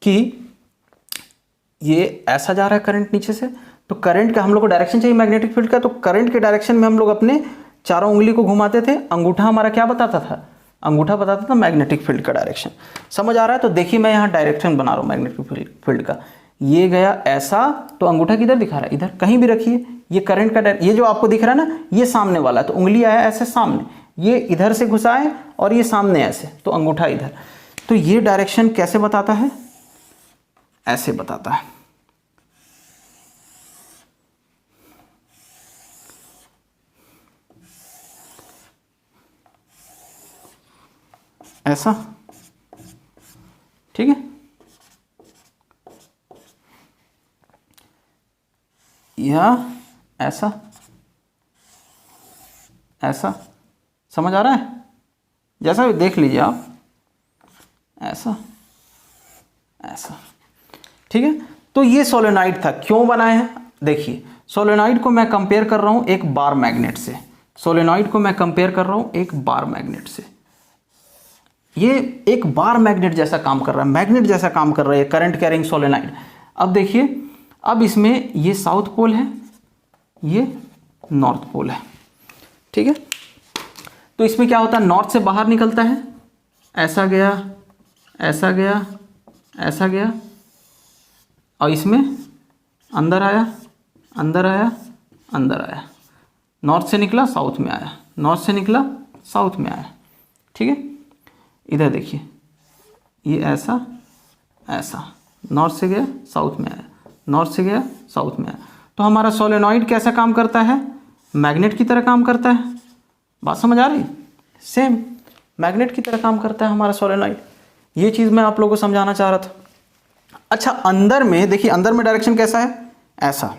कि ये ऐसा जा रहा है करंट नीचे से, तो करंट का हम लोग को डायरेक्शन चाहिए मैग्नेटिक फील्ड का। तो करंट के डायरेक्शन में हम लोग अपने चारों उंगली को घुमाते थे। अंगूठा हमारा क्या बताता था, अंगूठा बताता था मैग्नेटिक फील्ड का डायरेक्शन। समझ आ रहा है। तो देखिए मैं यहाँ डायरेक्शन बना रहा हूँ मैग्नेटिक फील्ड का, ये गया ऐसा, तो अंगूठा किधर दिखा रहा है, इधर कहीं भी रखिए। ये करंट का ये जो आपको दिख रहा है ना, ये सामने वाला है, तो उंगली आया ऐसे सामने, ये इधर से घुसाए और ये सामने ऐसे, तो अंगूठा इधर। तो ये डायरेक्शन कैसे बताता है, ऐसे बताता है। ऐसा, ठीक है, या ऐसा, ऐसा। समझ आ रहा है, जैसा भी देख लीजिए आप, ऐसा, ऐसा। ठीक है, तो ये सोलेनॉइड था। क्यों बनाए हैं, देखिए सोलेनॉइड को मैं कंपेयर कर रहा हूं एक बार मैग्नेट से, सोलेनॉइड को मैं कंपेयर कर रहा हूं एक बार मैग्नेट से। ये एक बार मैग्नेट जैसा काम कर रहा है, मैग्नेट जैसा काम कर रहा है करंट कैरिंग सोलेनॉइड। अब देखिए, अब इसमें ये साउथ पोल है, ये नॉर्थ पोल है। ठीक है, तो इसमें क्या होता है, नॉर्थ से बाहर निकलता है, ऐसा गया, ऐसा गया, ऐसा गया, और इसमें अंदर आया, अंदर आया, अंदर आया, नॉर्थ से निकला साउथ में आया, नॉर्थ से निकला साउथ में आया। ठीक है, इधर देखिए, ये ऐसा, ऐसा, नॉर्थ से गया साउथ में आया, नॉर्थ से गया साउथ में आया। तो हमारा सोलेनॉइड कैसा काम करता है, मैग्नेट की तरह काम करता है। बात समझ आ रही, सेम मैग्नेट की तरह काम करता है हमारा सोलेनॉइड। ये चीज़ मैं आप लोगों को समझाना चाह रहा था। अच्छा, अंदर में देखिए, अंदर में डायरेक्शन कैसा है, ऐसा,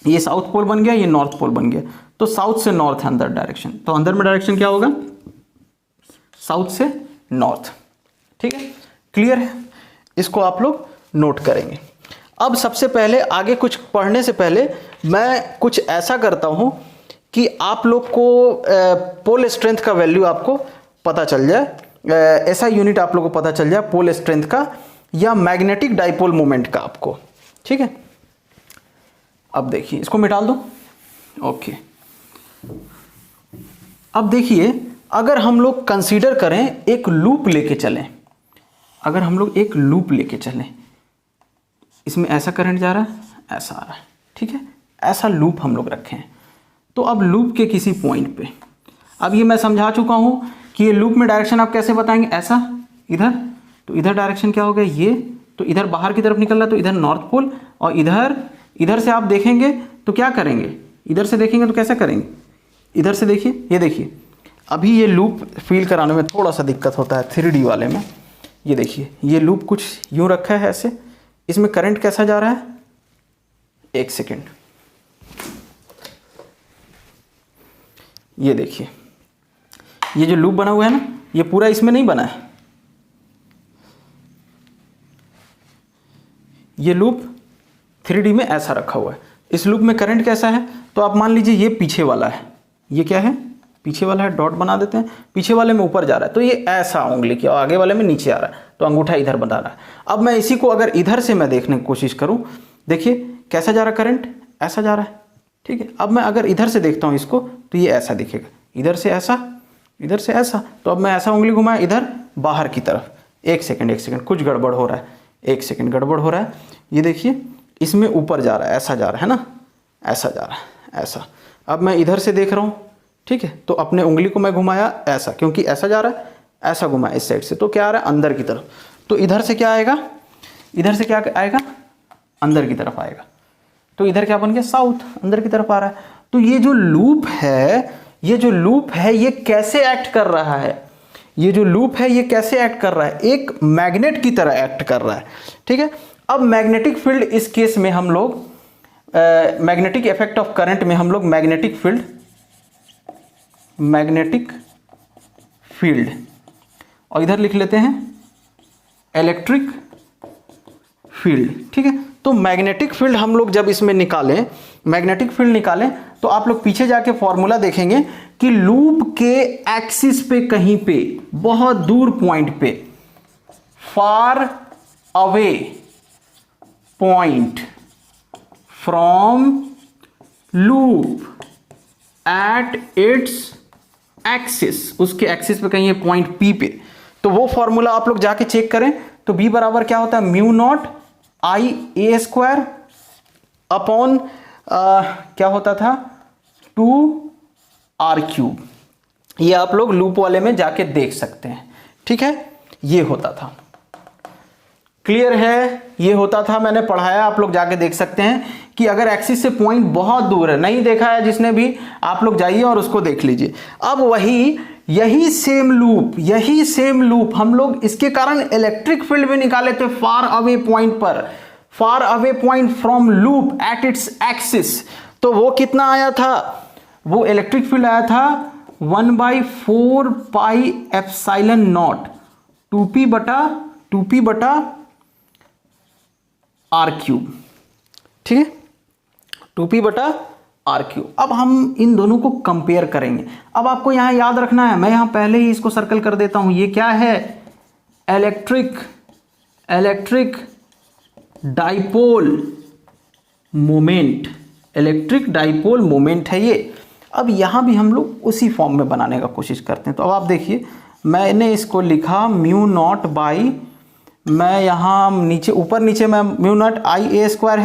ये साउथ पोल बन गया, ये नॉर्थ पोल बन गया, तो साउथ से नॉर्थ है अंदर डायरेक्शन। तो अंदर में डायरेक्शन क्या होगा, साउथ से नॉर्थ। ठीक है, क्लियर है, इसको आप लोग नोट करेंगे। अब सबसे पहले आगे कुछ पढ़ने से पहले मैं कुछ ऐसा करता हूं कि आप लोग को पोल स्ट्रेंथ का वैल्यू आपको पता चल जाए, ऐसा यूनिट आप लोग को पता चल जाए पोल स्ट्रेंथ का या मैग्नेटिक डाइपोल मोमेंट का आपको। ठीक है, अब देखिए, इसको मिटा दो, ओके। अब देखिए, अगर हम लोग कंसीडर करें एक लूप लेके चलें, अगर हम लोग एक लूप लेके चलें, इसमें ऐसा करंट जा रहा है, ऐसा आ रहा है। ठीक है, ऐसा लूप हम लोग रखें। तो अब लूप के किसी पॉइंट पे, अब ये मैं समझा चुका हूं कि ये लूप में डायरेक्शन आप कैसे बताएंगे, ऐसा, इधर, तो इधर डायरेक्शन क्या हो गया, ये, तो इधर बाहर की तरफ निकल रहा है, तो इधर नॉर्थ पोल, और इधर, इधर से आप देखेंगे तो क्या करेंगे, इधर से देखेंगे तो कैसा करेंगे, इधर से देखिए, ये देखिए, अभी ये लूप फील कराने में थोड़ा सा दिक्कत होता है 3D वाले में। ये देखिए ये लूप कुछ यूं रखा है ऐसे, इसमें करंट कैसा जा रहा है, एक सेकेंड, ये देखिए ये जो लूप बना हुआ है ना, ये पूरा इसमें नहीं बना है, ये लूप 3D में ऐसा रखा हुआ है। इस लूप में करंट कैसा है, तो आप मान लीजिए ये पीछे वाला है, ये क्या है, पीछे वाला है, डॉट बना देते हैं, पीछे वाले में ऊपर जा रहा है तो ये ऐसा उंगली की, और आगे वाले में नीचे आ रहा है तो अंगूठा इधर बना रहा है। अब मैं इसी को अगर इधर से मैं देखने की कोशिश करूं, देखिए कैसा जा रहा है करंट, ऐसा जा रहा है, ठीक है। अब मैं अगर इधर से देखता हूं इसको तो ये ऐसा दिखेगा, इधर से ऐसा, इधर से ऐसा। तो अब मैं ऐसा उंगली घुमाया इधर बाहर की तरफ, एक सेकेंड कुछ गड़बड़ हो रहा है, एक सेकेंड गड़बड़ हो रहा है, ये देखिए इसमें ऊपर जा रहा है, ऐसा जा रहा है ना, ऐसा जा रहा है, ऐसा। अब मैं इधर से देख रहा हूँ, ठीक है, तो अपने उंगली को मैं घुमाया ऐसा, क्योंकि ऐसा जा रहा है, ऐसा घुमाया इस साइड से, तो क्या आ रहा है अंदर की तरफ। तो इधर से क्या आएगा, इधर से क्या आएगा, अंदर की तरफ आएगा। तो इधर क्या बन गया, साउथ, अंदर की तरफ आ रहा है। तो ये जो लूप है, ये जो लूप है ये कैसे एक्ट कर रहा है, ये जो लूप है ये कैसे एक्ट कर रहा है, एक मैग्नेट की तरह एक्ट कर रहा है, ठीक है। अब मैग्नेटिक फील्ड, इस केस में हम लोग मैग्नेटिक इफेक्ट ऑफ करंट में हम लोग मैग्नेटिक फील्ड, मैग्नेटिक फील्ड, और इधर लिख लेते हैं इलेक्ट्रिक फील्ड, ठीक है। तो मैग्नेटिक फील्ड हम लोग जब इसमें निकालें, मैग्नेटिक फील्ड निकालें, तो आप लोग पीछे जाके फॉर्मूला देखेंगे कि लूप के एक्सिस पे कहीं पे, बहुत दूर पॉइंट पे, far away point from loop at its axis, उसके एक्सिस पे कहीं है पॉइंट पी पे, तो वो फॉर्मूला आप लोग जाके चेक करें। तो बी बराबर क्या होता है, mu not I A square upon क्या होता था, 2r क्यूब। ये आप लोग लूप वाले में जाके देख सकते हैं, ठीक है, ये होता था। क्लियर है, ये होता था, मैंने पढ़ाया, आप लोग जाके देख सकते हैं कि अगर एक्सिस से पॉइंट बहुत दूर है, नहीं देखा है जिसने भी, आप लोग जाइए और उसको देख लीजिए। अब वही यही सेम लूप हम लोग इसके कारण इलेक्ट्रिक फील्ड भी निकाले थे फार अवे पॉइंट पर, far away point from loop at its axis. तो वो कितना आया था, वो इलेक्ट्रिक फील्ड आया था 1/4 पाई एप्सिलॉन नॉट 2p बटा r क्यूब, ठीक है, 2p बटा r क्यूब। अब हम इन दोनों को कंपेयर करेंगे। अब आपको यहां याद रखना है, मैं यहां पहले ही इसको सर्कल कर देता हूं, ये क्या है, electric dipole moment, electric dipole moment है ये। अब यहां भी हम लोग उसी फॉर्म में बनाने का कोशिश करते हैं। तो अब आप देखिए, मैंने इसको लिखा म्यू नॉट बाई, मैं यहाँ नीचे ऊपर नीचे मैं mu not I A square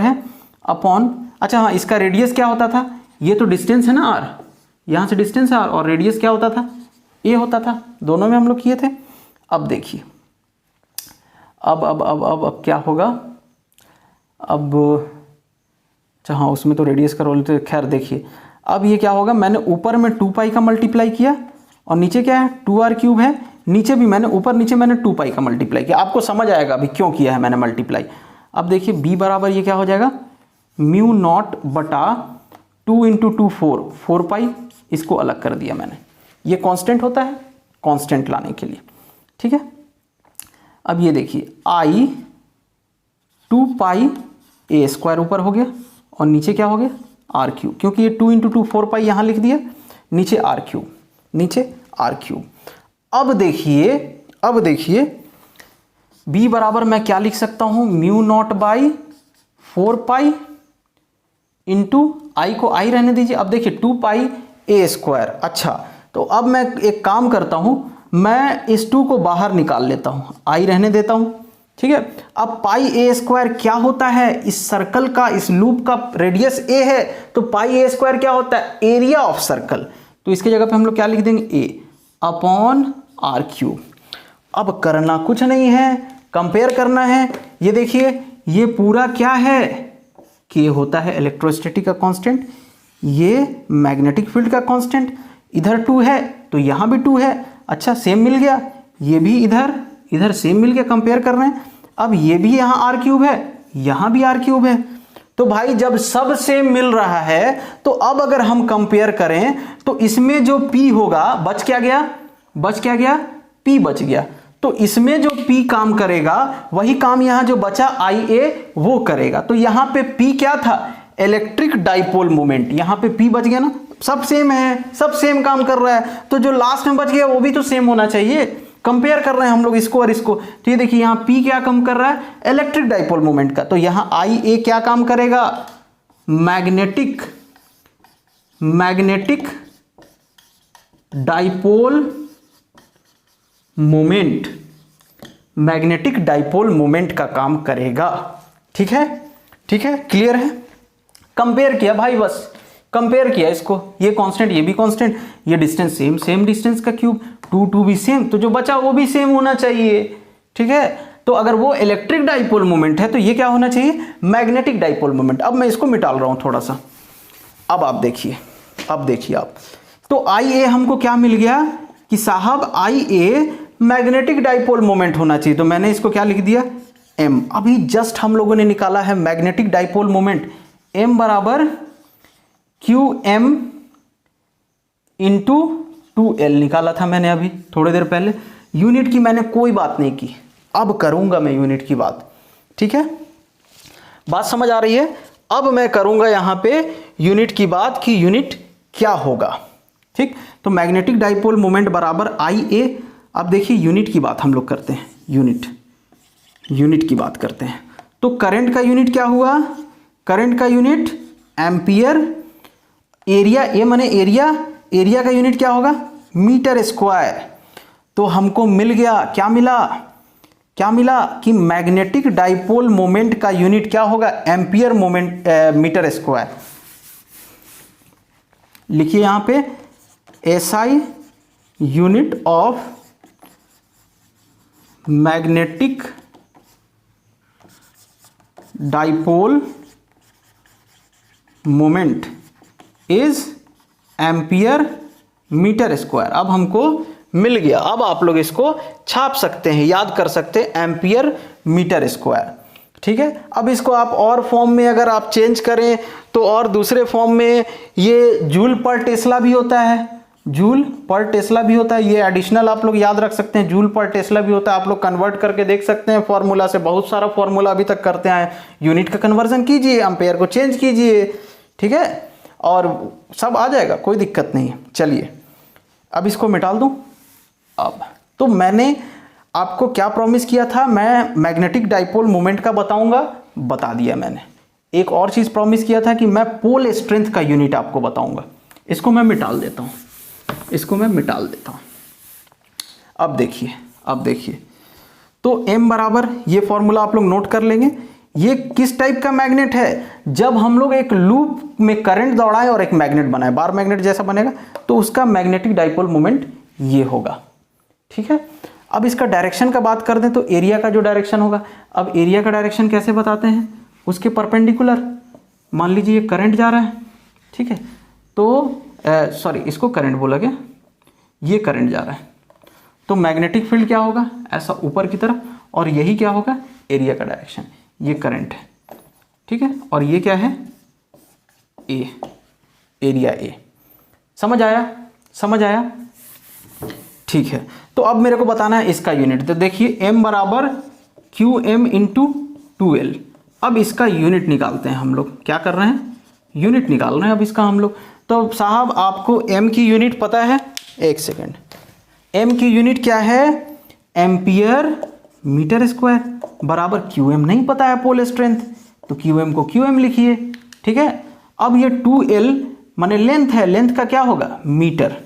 है अपॉन, अच्छा हाँ, इसका रेडियस क्या होता था, ये तो डिस्टेंस है ना r, यहाँ से डिस्टेंस है r, और रेडियस क्या होता था, a होता था, दोनों में हम लोग किए थे। अब देखिए, अब क्या होगा, अब अच्छा हाँ, उसमें तो रेडियस का रोल, तो खैर देखिए, अब ये क्या होगा, मैंने ऊपर में 2 पाई का मल्टीप्लाई किया और नीचे क्या है 2r क्यूब है, नीचे भी मैंने ऊपर नीचे मैंने 2 पाई का मल्टीप्लाई किया, आपको समझ आएगा अभी क्यों किया है मैंने मल्टीप्लाई। अब देखिए b बराबर ये क्या हो जाएगा, म्यू नॉट बटा 2 इंटू 2 4 पाई, इसको अलग कर दिया मैंने, ये कांस्टेंट होता है, कांस्टेंट लाने के लिए, ठीक है। अब ये देखिए i 2 पाई a स्क्वायर ऊपर हो गया और नीचे क्या हो गया r क्यूब, क्योंकि ये 2 इंटू 2 4 पाई यहाँ लिख दिया, नीचे r क्यूब। अब देखिए b बराबर मैं क्या लिख सकता हूं, mu naught by 4 pi into I को आई रहने दीजिए। अब देखिए 2 पाई ए स्क्वायर, अच्छा तो अब मैं एक काम करता हूं, मैं इस 2 को बाहर निकाल लेता हूं, आई रहने देता हूं, ठीक है। अब पाई ए स्क्वायर क्या होता है, इस सर्कल का, इस लूप का रेडियस a है, तो पाई ए स्क्वायर क्या होता है, एरिया ऑफ सर्कल, तो इसके जगह पे हम लोग क्या लिख देंगे, a अपॉन r क्यूब। अब करना कुछ नहीं है, कंपेयर करना है। ये देखिए ये पूरा क्या है, k होता है इलेक्ट्रोस्टैटिक का कांस्टेंट, ये मैग्नेटिक फील्ड का कांस्टेंट, इधर 2 है तो यहां भी 2 है, अच्छा सेम मिल गया, ये भी इधर इधर सेम मिल के कंपेयर कर रहे हैं। अब ये भी यहाँ आर क्यूब है, यहाँ भी आर क्यूब है। तो भाई जब सब सेम मिल रहा है तो अब अगर हम कंपेयर करें तो इसमें जो P होगा बच क्या गया, P बच गया। तो इसमें जो P काम करेगा वही काम यहाँ जो बचा IA वो करेगा। तो यहाँ पे P क्या था, इलेक्ट्रिक डाइपोल मोमेंट। यहाँ पे P बच गया ना, सब सेम है, सब सेम काम कर रहा है, तो जो लास्ट में बच गया वो भी तो सेम होना चाहिए। कंपेयर कर रहे हैं हम लोग इसको और इसको। तो ये देखिए यहाँ P क्या काम कर रहा है, इलेक्ट्रिक डाइपोल मोमेंट का। तो यहाँ IA क्या काम करेगा, magnetic dipole moment, magnetic dipole moment का काम करेगा। ठीक है, क्लियर है। कंपेयर किया भाई, बस कंपेयर किया इसको, ये कांस्टेंट ये भी कांस्टेंट, ये डिस्टेंस सेम डिस्टेंस का क्यूब, 2 भी सेम, तो जो बचा वो भी सेम होना चाहिए। ठीक है, तो अगर वो इलेक्ट्रिक डाइपोल मोमेंट है तो ये क्या होना चाहिए, मैग्नेटिक डाइपोल मोमेंट। अब मैं इसको मिटाल रहा हूं थोड़ा सा। अब आप देखिए, आप तो IA हमको क्या मिल गया कि साहब IA मैग्नेटिक डाइपोल मोमेंट होना चाहिए। तो मैंने इसको क्या लिख दिया, M। अभी जस्ट हम लोगों ने निकाला है मैग्नेटिक डाइपोल मोमेंट, M बराबर QM इंटू 2L निकाला था मैंने अभी थोड़ी देर पहले। यूनिट की मैंने कोई बात नहीं की, अब करूंगा मैं यूनिट की बात। ठीक है, बात समझ आ रही है। अब मैं करूंगा यहां पे यूनिट की बात कि यूनिट क्या होगा। ठीक, तो मैग्नेटिक डाइपोल मोमेंट बराबर IA। अब देखिए यूनिट की बात हम लोग करते हैं, यूनिट की बात करते हैं। तो करंट का यूनिट क्या हुआ, करंट का यूनिट एम्पियर, एरिया ए माने एरिया का यूनिट क्या होगा, मीटर स्क्वायर। तो हमको मिल गया, क्या मिला कि मैग्नेटिक डाइपोल मोमेंट का यूनिट क्या होगा, एम्पियर मोमेंट मीटर स्क्वायर। लिखिए यहां पे SI unit of magnetic dipole moment is ampere metre square. अब हमको मिल गया, अब आप लोग इसको छाप सकते हैं, याद कर सकते हैं, एम्पियर मीटर स्क्वायर। ठीक है, अब इसको आप और फॉर्म में अगर आप चेंज करें तो और दूसरे फॉर्म में ये जूल पर टेस्ला भी होता है, ये एडिशनल आप लोग याद रख सकते हैं, जूल पर टेस्ला भी होता है। आप लोग कन्वर्ट करके देख सकते हैं फॉर्मूला से, बहुत सारा फॉर्मूला अभी तक करते हैं। यूनिट का कन्वर्जन कीजिए, एम्पेयर को चेंज कीजिए, ठीक है, और सब आ जाएगा, कोई दिक्कत नहीं है। चलिए अब इसको मिटाल दूं। अब तो मैंने आपको क्या प्रॉमिस किया था, मैं मैग्नेटिक डाइपोल मोमेंट का बताऊंगा, बता दिया मैंने। एक और चीज प्रॉमिस किया था कि मैं पोल स्ट्रेंथ का यूनिट आपको बताऊंगा। इसको मैं मिटाल देता हूं, अब देखिए तो m बराबर, ये फॉर्मूला आप लोग नोट कर लेंगे। ये किस टाइप का मैग्नेट है, जब हम लोग एक लूप में करंट दौड़ाएं और एक मैग्नेट बनाए, बार मैग्नेट जैसा बनेगा, तो उसका मैग्नेटिक डाइपोल मोमेंट ये होगा। ठीक है, अब इसका डायरेक्शन का बात कर दें तो एरिया का जो डायरेक्शन होगा, अब एरिया का डायरेक्शन कैसे बताते हैं, उसके परपेंडिकुलर। मान लीजिए ये करंट जा रहा है, ठीक है, तो सॉरी इसको करंट बोला गया, ये करंट जा रहा है, तो मैग्नेटिक फील्ड क्या होगा, ऐसा ऊपर की तरफ, और यही क्या होगा, एरिया का डायरेक्शन। ये करंट है, ठीक है, और ये क्या है, ए, एरिया ए। समझ आया, ठीक है। तो अब मेरे को बताना है इसका यूनिट। तो देखिए m बराबर QM इंटू 2L। अब इसका यूनिट निकालते हैं हम लोग, क्या कर रहे हैं, यूनिट निकाल रहे हैं अब इसका हम लोग। तो साहब आपको m की यूनिट पता है, एक सेकेंड, m की यूनिट क्या है, एम्पियर मीटर स्क्वायर, बराबर QM नहीं पता है पोल स्ट्रेंथ, तो QM को QM लिखिए। ठीक है, अब ये 2L माने लेंथ है, लेंथ का क्या होगा, मीटर।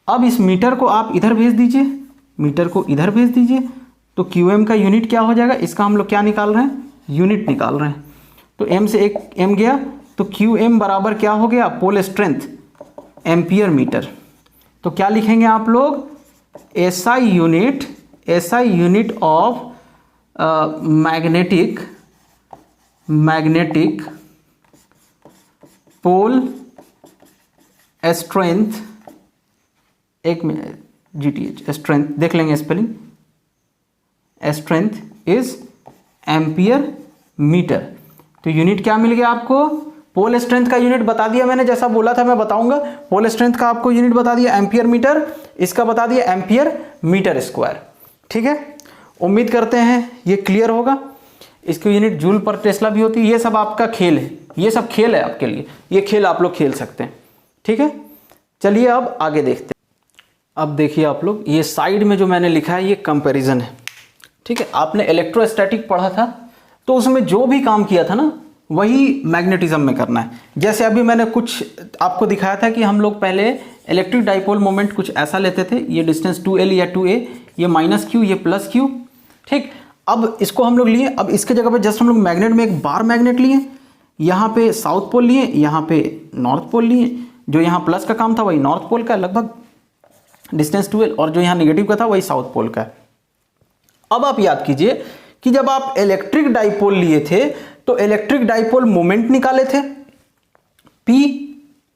अब इस मीटर को आप इधर भेज दीजिए, मीटर को इधर भेज दीजिए, तो QM का यूनिट क्या हो जाएगा, इसका हम लोग क्या निकाल रहे हैं, यूनिट निकाल रहे हैं। तो m से एक m गया, तो QM बराबर क्या हो गया, पोल स्ट्रेंथ, एम्पियर मीटर। तो क्या लिखेंगे आप लोग, SI unit of magnetic pole strength, एक मिनट, GTH स्ट्रेंथ देख लेंगे spelling, strength is ampere metre. तो यूनिट क्या मिल गया आपको, पोल स्ट्रेंथ का यूनिट बता दिया मैंने, जैसा बोला था मैं बताऊंगा। पोल स्ट्रेंथ का आपको यूनिट बता दिया एम्पियर मीटर, इसका बता दिया एम्पियर मीटर स्क्वायर। ठीक है, उम्मीद करते हैं ये क्लियर होगा। इसकी यूनिट जूल पर टेस्ला भी होती है। ये सब आपका खेल है, ये सब खेल है आपके लिए, ये खेल आप लोग खेल सकते हैं। ठीक है, चलिए अब आगे देखते हैं। अब देखिए आप लोग, ये साइड में जो मैंने लिखा है ये कंपैरिजन है। ठीक है, आपने इलेक्ट्रोस्टैटिक पढ़ा था तो उसमें जो भी काम किया था ना वही मैग्नेटिज्म में करना है। जैसे अभी मैंने कुछ आपको दिखाया था कि हम लोग पहले इलेक्ट्रिक डाइपोल मोमेंट कुछ ऐसा लेते थे, ये डिस्टेंस 2L या 2A, ये -Q ये +Q। ठीक, अब इसको हम लोग लिए, अब इसके जगह पे जस्ट हम लोग मैग्नेट में एक बार मैग्नेट लिए, यहाँ पे साउथ पोल लिए, यहाँ पे नॉर्थ पोल लिए। जो यहाँ प्लस का काम था वही नॉर्थ पोल का लगभग डिस्टेंस 2L, और जो यहाँ नेगेटिव का था वही साउथ पोल का। अब आप याद कीजिए कि जब आप इलेक्ट्रिक डाइपोल लिए थे तो इलेक्ट्रिक डाइपोल मोमेंट निकाले थे P।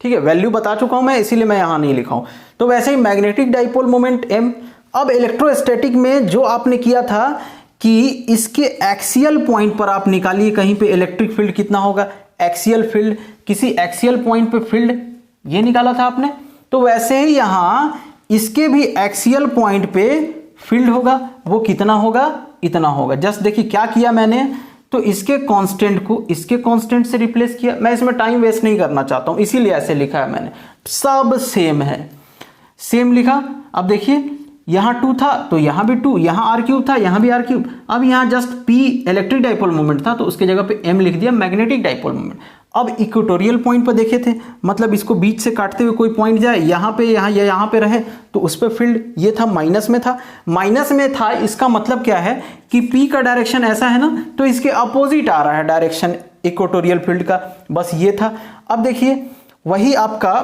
ठीक है, वैल्यू बता चुका हूं मैं, इसीलिए मैं यहां नहीं लिखा हूं। तो वैसे ही मैग्नेटिक डाइपोल मोमेंट M। अब इलेक्ट्रोस्टैटिक में जो आपने किया था कि इसके एक्सियल पॉइंट पर आप निकालिए कहीं पे इलेक्ट्रिक फील्ड कितना होगा, एक्सियल फील्ड, किसी एक्सियल पॉइंट पे फील्ड, ये निकाला था आपने। तो वैसे ही यहां इसके भी एक्सियल पॉइंट पे फील्ड होगा, वो कितना होगा, इतना होगा। जस्ट देखिए क्या किया मैंने, तो इसके कांस्टेंट को इसके कांस्टेंट से रिप्लेस किया। मैं इसमें टाइम वेस्ट नहीं करना चाहता हूं, इसीलिए ऐसे लिखा है मैंने। सब सेम है, सेम लिखा। अब देखिए यहां 2 था तो यहां भी 2, यहां r³ था, यहां भी r³। अब यहां just P electric dipole moment था तो उसके जगह पे M लिख दिया, मैग्नेटिक डाइपोल मोमेंट। अब इक्वेटोरियल पॉइंट पर देखे थे, मतलब इसको बीच से काटते हुए कोई पॉइंट जाए, यहाँ पे यहाँ या यहाँ पे रहे तो उस पर फील्ड ये था, माइनस में था, माइनस में था। इसका मतलब क्या है कि P का डायरेक्शन ऐसा है ना, तो इसके अपोजिट आ रहा है डायरेक्शन इक्वेटोरियल फील्ड का, बस ये था। अब देखिए वही आपका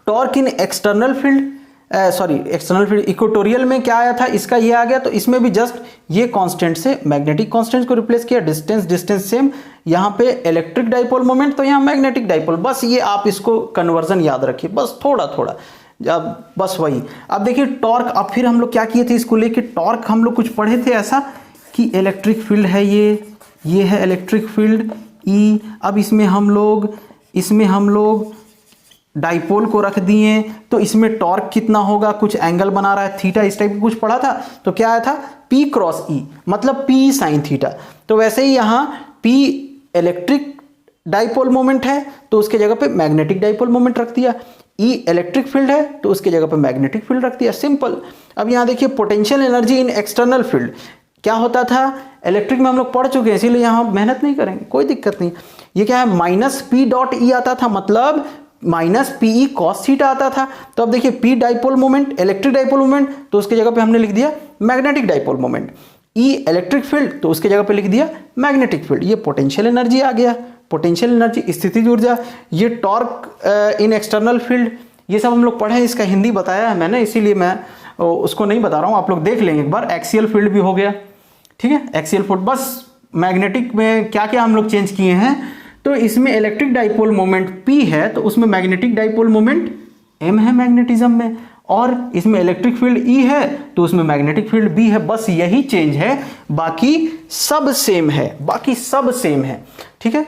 torque in external field, external field equatorial में क्या आया था, इसका ये आ गया। तो इसमें भी जस्ट ये कांस्टेंट से मैग्नेटिक कांस्टेंट को रिप्लेस किया, डिस्टेंस सेम। यहाँ पे इलेक्ट्रिक डाइपोल मोमेंट तो यहाँ मैग्नेटिक डाइपोल, बस ये आप इसको कन्वर्जन याद रखिए, बस थोड़ा थोड़ा, अब बस वही। अब देखिए टॉर्क, अब फिर हम लोग क्या किए थे इसको लेके, टॉर्क हम लोग कुछ पढ़े थे ऐसा कि इलेक्ट्रिक फील्ड है ये है इलेक्ट्रिक फील्ड E। अब इसमें हम लोग डाइपोल को रख दिए, तो इसमें टॉर्क कितना होगा, कुछ एंगल बना रहा है थीटा, इस टाइप का कुछ पढ़ा था। तो क्या आया था, P क्रॉस E मतलब P sin थीटा। तो वैसे ही यहाँ P इलेक्ट्रिक डाइपोल मोमेंट है तो उसके जगह पे मैग्नेटिक डाइपोल मोमेंट रख दिया, E इलेक्ट्रिक फील्ड है तो उसके जगह पे मैग्नेटिक फील्ड रख दिया, सिंपल। अब यहाँ देखिए potential energy in external field क्या होता था, इलेक्ट्रिक में हम लोग पढ़ चुके हैं, इसीलिए यहाँ मेहनत नहीं करेंगे, कोई दिक्कत नहीं। ये क्या है, -P.E आता था, मतलब -PE cos थीटा आता था। तो अब देखिए P dipole moment, electric dipole moment, तो उसके जगह पे हमने लिख दिया magnetic dipole moment. E electric field, तो उसके जगह पे लिख दिया मैग्नेटिक फील्ड। ये पोटेंशियल एनर्जी आ गया, पोटेंशियल एनर्जी स्थितिज ऊर्जा। ये टॉर्क इन एक्सटर्नल फील्ड, ये सब हम लोग पढ़े हैं, इसका हिंदी बताया है मैंने, इसीलिए मैं उसको नहीं बता रहा हूँ, आप लोग देख लेंगे एक बार। एक्सियल फील्ड भी हो गया, ठीक है, एक्सियल फील्ड। बस मैग्नेटिक में क्या क्या हम लोग चेंज किए हैं, तो इसमें इलेक्ट्रिक डाइपोल मोमेंट P है तो उसमें मैग्नेटिक डाइपोल मोमेंट M है मैग्नेटिज्म में, और इसमें इलेक्ट्रिक फील्ड E है तो उसमें मैग्नेटिक फील्ड B है। बस यही चेंज है, बाकी सब सेम है, बाकी सब सेम है। ठीक है,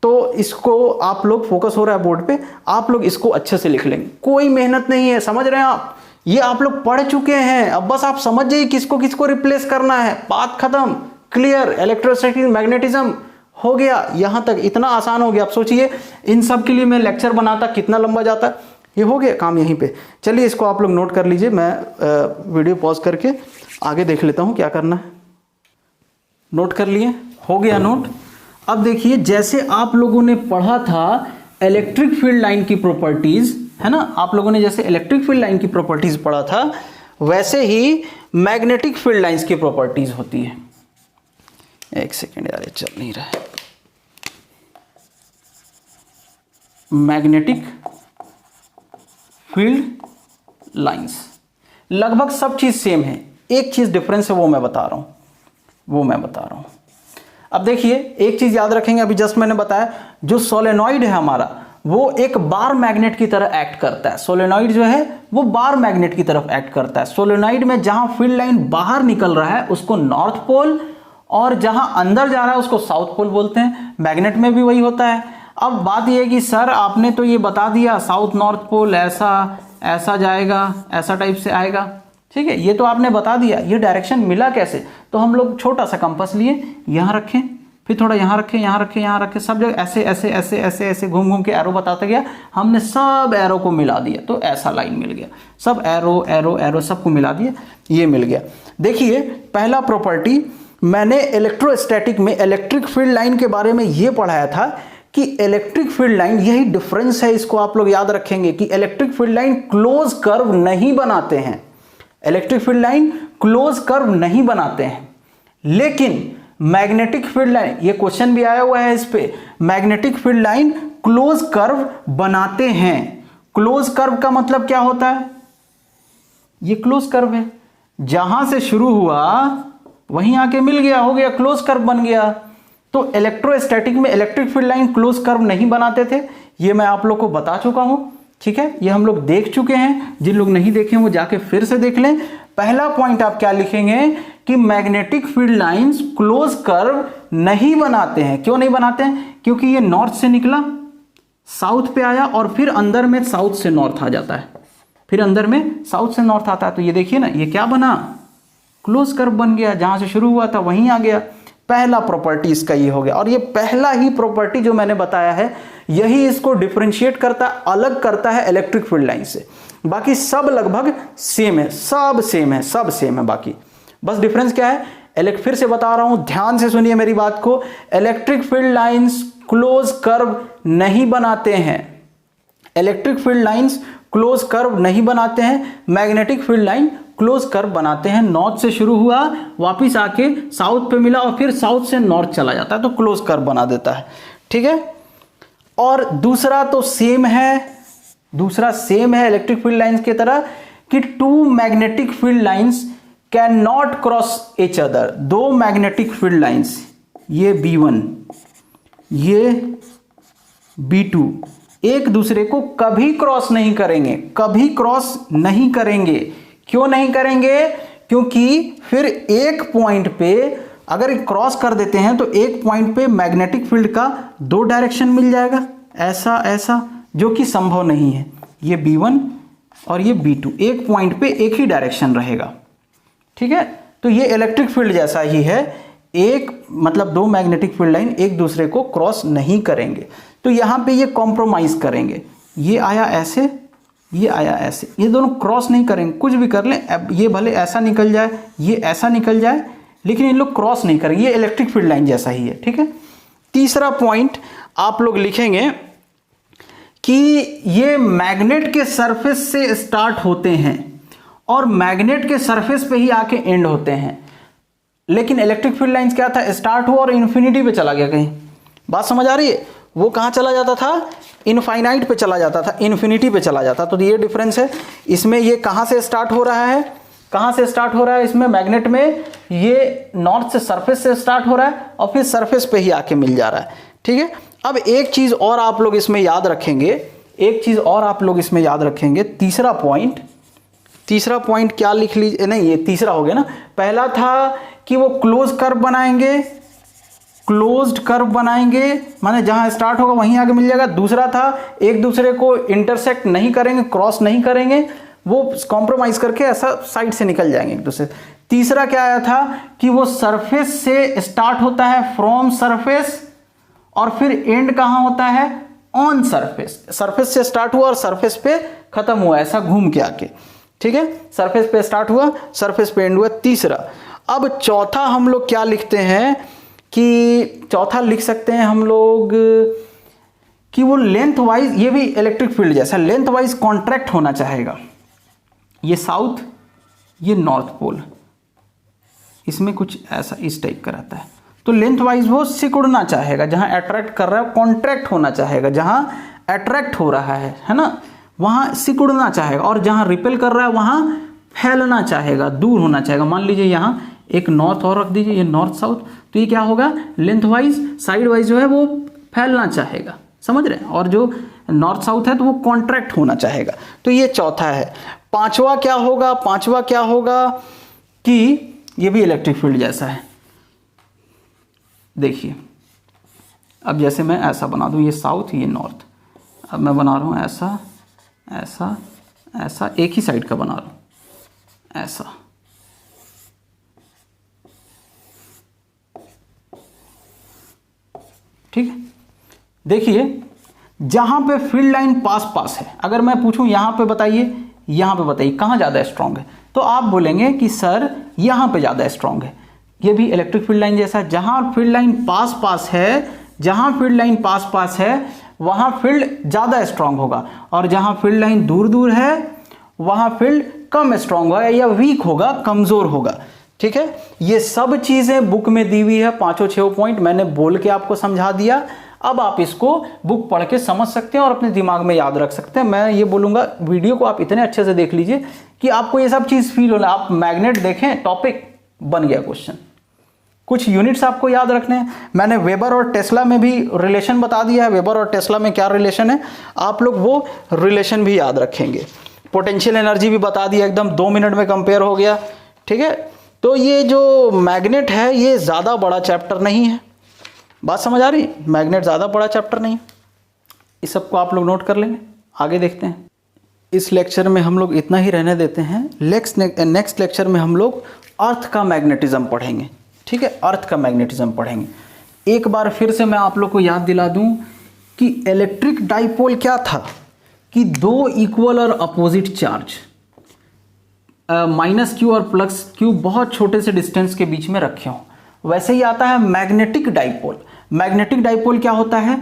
तो इसको आप लोग, फोकस हो रहा है बोर्ड पे, आप लोग इसको अच्छे से लिख लेंगे, कोई मेहनत नहीं है, समझ रहे हैं आप, ये आप लोग पढ़ चुके हैं। अब बस आप समझ जाइए किसको किसको रिप्लेस करना है, बात खत्म, क्लियर। इलेक्ट्रोस्टैटिक मैग्नेटिज्म हो गया, यहां तक इतना आसान हो गया। आप सोचिए इन सब के लिए मैं लेक्चर बनाता कितना लंबा जाता, ये हो गया काम यहीं पे। चलिए इसको आप लोग नोट कर लीजिए, मैं वीडियो पॉज करके आगे देख लेता हूं क्या करना है। नोट कर लिए, हो गया नोट। अब देखिए जैसे आप लोगों ने पढ़ा था इलेक्ट्रिक फील्ड लाइन की प्रॉपर्टीज, है ना, आप लोगों ने जैसे इलेक्ट्रिक फील्ड लाइन की प्रॉपर्टीज पढ़ा था, वैसे ही मैग्नेटिक फील्ड लाइंस की प्रॉपर्टीज होती है। एक सेकेंड यार, ये चल नहीं रहा है। मैग्नेटिक फील्ड लाइंस लगभग सब चीज सेम है, एक चीज डिफरेंस है, वो मैं बता रहा हूं। अब देखिए एक चीज याद रखेंगे, अभी जस्ट मैंने बताया जो सोलेनॉइड है हमारा वो एक बार मैग्नेट की तरह एक्ट करता है। सोलेनॉइड जो है वो बार मैग्नेट की तरफ एक्ट करता है। सोलेनॉइड में जहां फील्ड लाइन बाहर निकल रहा है उसको नॉर्थ पोल, और जहां अंदर जा रहा है उसको साउथ पोल बोलते हैं। मैग्नेट में भी वही होता है। अब बात यह है कि सर आपने तो ये बता दिया साउथ नॉर्थ पोल ऐसा जाएगा, ऐसा टाइप से आएगा, ठीक है, ये तो आपने बता दिया, ये डायरेक्शन मिला कैसे? तो हम लोग छोटा सा कंपास लिए, यहाँ रखें, फिर थोड़ा यहाँ रखें, यहाँ रखें, यहाँ रखें, सब जगह ऐसे ऐसे ऐसे ऐसे ऐसे घूम घूम के एरो बताते गया। हमने सब एरो को मिला दिया तो ऐसा लाइन मिल गया। सब एरो एरो एरो सबको मिला दिया, ये मिल गया। देखिए पहला प्रॉपर्टी मैंने इलेक्ट्रोस्टैटिक में इलेक्ट्रिक फील्ड लाइन के बारे में ये पढ़ाया था कि इलेक्ट्रिक फील्ड लाइन, यही डिफरेंस है, इसको आप लोग याद रखेंगे कि electric field line close curve नहीं बनाते हैं। Electric field line close curve नहीं बनाते हैं, लेकिन मैग्नेटिक फील्ड लाइन, ये क्वेश्चन भी आया हुआ है इस पे, magnetic field line close curve बनाते हैं। क्लोज कर्व का मतलब क्या होता है? ये क्लोज कर्व है, जहां से शुरू हुआ वहीं आके मिल गया, हो गया, क्लोज कर्व बन गया। तो इलेक्ट्रोस्टैटिक में electric field line close curve नहीं बनाते थे, ये मैं आप लोग को बता चुका हूं, ठीक है, ये हम लोग देख चुके हैं। जिन लोग नहीं देखे वो जाके फिर से देख लें। पहला पॉइंट आप क्या लिखेंगे कि magnetic field lines close curve नहीं बनाते हैं। क्यों नहीं बनाते हैं? क्योंकि ये नॉर्थ से निकला, साउथ पे आया और फिर अंदर में साउथ से नॉर्थ आ जाता है, फिर अंदर में साउथ से नॉर्थ आता है। तो ये देखिए ना, ये क्या बना? क्लोज कर्व बन गया, जहां से शुरू हुआ था वहीं आ गया। पहला प्रॉपर्टी इसका ये हो गया, और ये पहला ही प्रॉपर्टी जो मैंने बताया है यही इसको डिफरेंशिएट करता है, अलग करता है इलेक्ट्रिक फील्ड लाइन से। बाकी सब लगभग सेम है, सब सेम है, सब सेम है। बाकी बस डिफरेंस क्या है? फिर से बता रहा हूं, ध्यान से सुनिए मेरी बात को। Electric field lines close curve नहीं बनाते हैं, electric field lines close curve नहीं बनाते हैं। Magnetic field line close curve बनाते हैं। नॉर्थ से शुरू हुआ, वापिस आके साउथ पे मिला और फिर साउथ से नॉर्थ चला जाता है, तो क्लोज कर्व बना देता है, ठीक है। और दूसरा तो सेम है, दूसरा सेम है इलेक्ट्रिक फील्ड लाइंस की तरह कि two magnetic field lines can not cross each other. दो मैग्नेटिक फील्ड लाइंस, ये B1 ये B2, एक दूसरे को कभी क्रॉस नहीं करेंगे, कभी क्रॉस नहीं करेंगे। क्यों नहीं करेंगे? क्योंकि फिर एक पॉइंट पे अगर क्रॉस कर देते हैं तो एक पॉइंट पे मैग्नेटिक फील्ड का दो डायरेक्शन मिल जाएगा, ऐसा ऐसा, जो कि संभव नहीं है। ये B1 और ये B2, एक पॉइंट पे एक ही डायरेक्शन रहेगा, ठीक है। तो ये इलेक्ट्रिक फील्ड जैसा ही है, एक मतलब दो मैग्नेटिक फील्ड लाइन एक दूसरे को क्रॉस नहीं करेंगे। तो यहां पे ये कॉम्प्रोमाइज करेंगे, ये आया ऐसे, ये आया ऐसे, ये दोनों क्रॉस नहीं करेंगे। कुछ भी कर लें, अब ये भले ऐसा निकल जाए, ये ऐसा निकल जाए, लेकिन इन लोग क्रॉस नहीं करेंगे। ये इलेक्ट्रिक फील्ड लाइन जैसा ही है, ठीक है। तीसरा पॉइंट आप लोग लिखेंगे कि ये मैग्नेट के सरफेस से स्टार्ट होते हैं और मैग्नेट के सरफेस पे ही आके एंड होते हैं। लेकिन इलेक्ट्रिक फील्ड लाइंस क्या था? स्टार्ट हुआ और इन्फिनिटी पे चला गया कहीं। बात समझ आ रही है? वो कहां चला जाता था? इनफाइनाइट पे चला जाता था, इन्फिनिटी पे चला जाता। तो ये डिफरेंस है इसमें। ये कहां से स्टार्ट हो रहा है? कहां से स्टार्ट हो रहा है इसमें? मैग्नेट में ये नॉर्थ से, सरफेस से स्टार्ट हो रहा है और फिर सरफेस पे ही आके मिल जा रहा है, ठीक है। अब एक चीज और आप लोग इसमें याद रखेंगे, एक चीज और आप लोग इसमें याद रखेंगे। तीसरा पॉइंट क्या लिख लीजिए, नहीं ये तीसरा हो गया ना। पहला था कि वो क्लोज कर्व बनाएंगे, क्लोज्ड कर्व बनाएंगे, माने जहां स्टार्ट होगा वहीं आगे मिल जाएगा। दूसरा था एक दूसरे को इंटरसेक्ट नहीं करेंगे, क्रॉस नहीं करेंगे, वो कॉम्प्रोमाइज करके ऐसा साइड से निकल जाएंगे एक दूसरे। तीसरा क्या आया था कि वो सरफेस से स्टार्ट होता है, फ्रॉम सरफेस, और फिर एंड कहां होता है? On surface. सरफेस से स्टार्ट हुआ और सरफेस पे खत्म हुआ, ऐसा घूम के आके, ठीक है। सरफेस पे स्टार्ट हुआ, सरफेस पे एंड हुआ। तीसरा। अब चौथा हम लोग क्या लिखते हैं कि चौथा लिख सकते हैं हम लोग कि वो लेंथ वाइज, ये भी इलेक्ट्रिक फील्ड जैसा लेंथ वाइज कॉन्ट्रैक्ट होना चाहेगा। ये साउथ, ये नॉर्थ पोल, इसमें कुछ ऐसा इस टाइप का रहता है। तो लेंथ वाइज वो सिकुड़ना चाहेगा, जहां अट्रैक्ट कर रहा है कॉन्ट्रैक्ट होना चाहेगा, जहां अट्रैक्ट हो रहा है ना, वहां सिकुड़ना चाहेगा, और जहां रिपेल कर रहा है वहां फैलना चाहेगा, दूर होना चाहेगा। मान लीजिए यहां एक नॉर्थ और रख दीजिए, ये नॉर्थ साउथ, तो ये क्या होगा? लेंथ वाइज, साइड वाइज जो है वो फैलना चाहेगा, समझ रहे हैं, और जो नॉर्थ साउथ है तो वो कॉन्ट्रैक्ट होना चाहेगा। तो ये चौथा है। पांचवा क्या होगा, पांचवा क्या होगा कि ये भी इलेक्ट्रिक फील्ड जैसा है। देखिए अब जैसे मैं ऐसा बना दूं, ये साउथ ये नॉर्थ, अब मैं बना रहा हूं ऐसा ऐसा ऐसा, एक ही साइड का बना रहा हूं ऐसा। ठीक है, देखिए जहां पे फील्ड लाइन पास पास है, अगर मैं पूछूं यहां पे बताइए, यहां पे बताइए कहां ज़्यादा स्ट्रांग है, तो आप बोलेंगे कि सर यहां पे ज़्यादा स्ट्रांग है। ये भी इलेक्ट्रिक फील्ड लाइन जैसा, जहां फील्ड लाइन पास पास है, जहां फील्ड लाइन पास पास है वहां फील्ड ज़्यादा स्ट्रांग होगा, और जहां फील्ड लाइन दूर दूर है वहां फील्ड कम स्ट्रांग होगा या वीक होगा, कमज़ोर होगा। ठीक है, ये सब चीज़ें बुक में दी हुई है, 5-6 पॉइंट मैंने बोल के आपको समझा दिया। अब आप इसको बुक पढ़ के समझ सकते हैं और अपने दिमाग में याद रख सकते हैं। मैं ये बोलूँगा वीडियो को आप इतने अच्छे से देख लीजिए कि आपको ये सब चीज़ फील होना। आप मैग्नेट देखें, टॉपिक बन गया क्वेश्चन। कुछ यूनिट्स आपको याद रखने हैं। मैंने वेबर और टेस्ला में भी रिलेशन बता दिया है, वेबर और टेस्ला में क्या रिलेशन है, आप लोग वो रिलेशन भी याद रखेंगे। पोटेंशियल एनर्जी भी बता दिया, एकदम 2 मिनट में कंपेयर हो गया। ठीक है, तो ये जो मैग्नेट है ये ज़्यादा बड़ा चैप्टर नहीं है, बात समझ आ रही? मैग्नेट ज़्यादा बड़ा चैप्टर नहीं है, इस सबको आप लोग नोट कर लेंगे। आगे देखते हैं। इस लेक्चर में हम लोग इतना ही रहने देते हैं। नेक्स्ट लेक्चर में हम लोग अर्थ का मैग्नेटिज्म पढ़ेंगे। ठीक है, अर्थ का मैग्नेटिज्म पढ़ेंगे। एक बार फिर से मैं आप लोग को याद दिला दूं कि इलेक्ट्रिक डाइपोल क्या था कि 2 इक्वल और अपोजिट चार्ज -q और +q बहुत छोटे से डिस्टेंस के बीच में रखे हों। वैसे ही आता है मैग्नेटिक डाइपोल। मैग्नेटिक डाइपोल क्या होता है,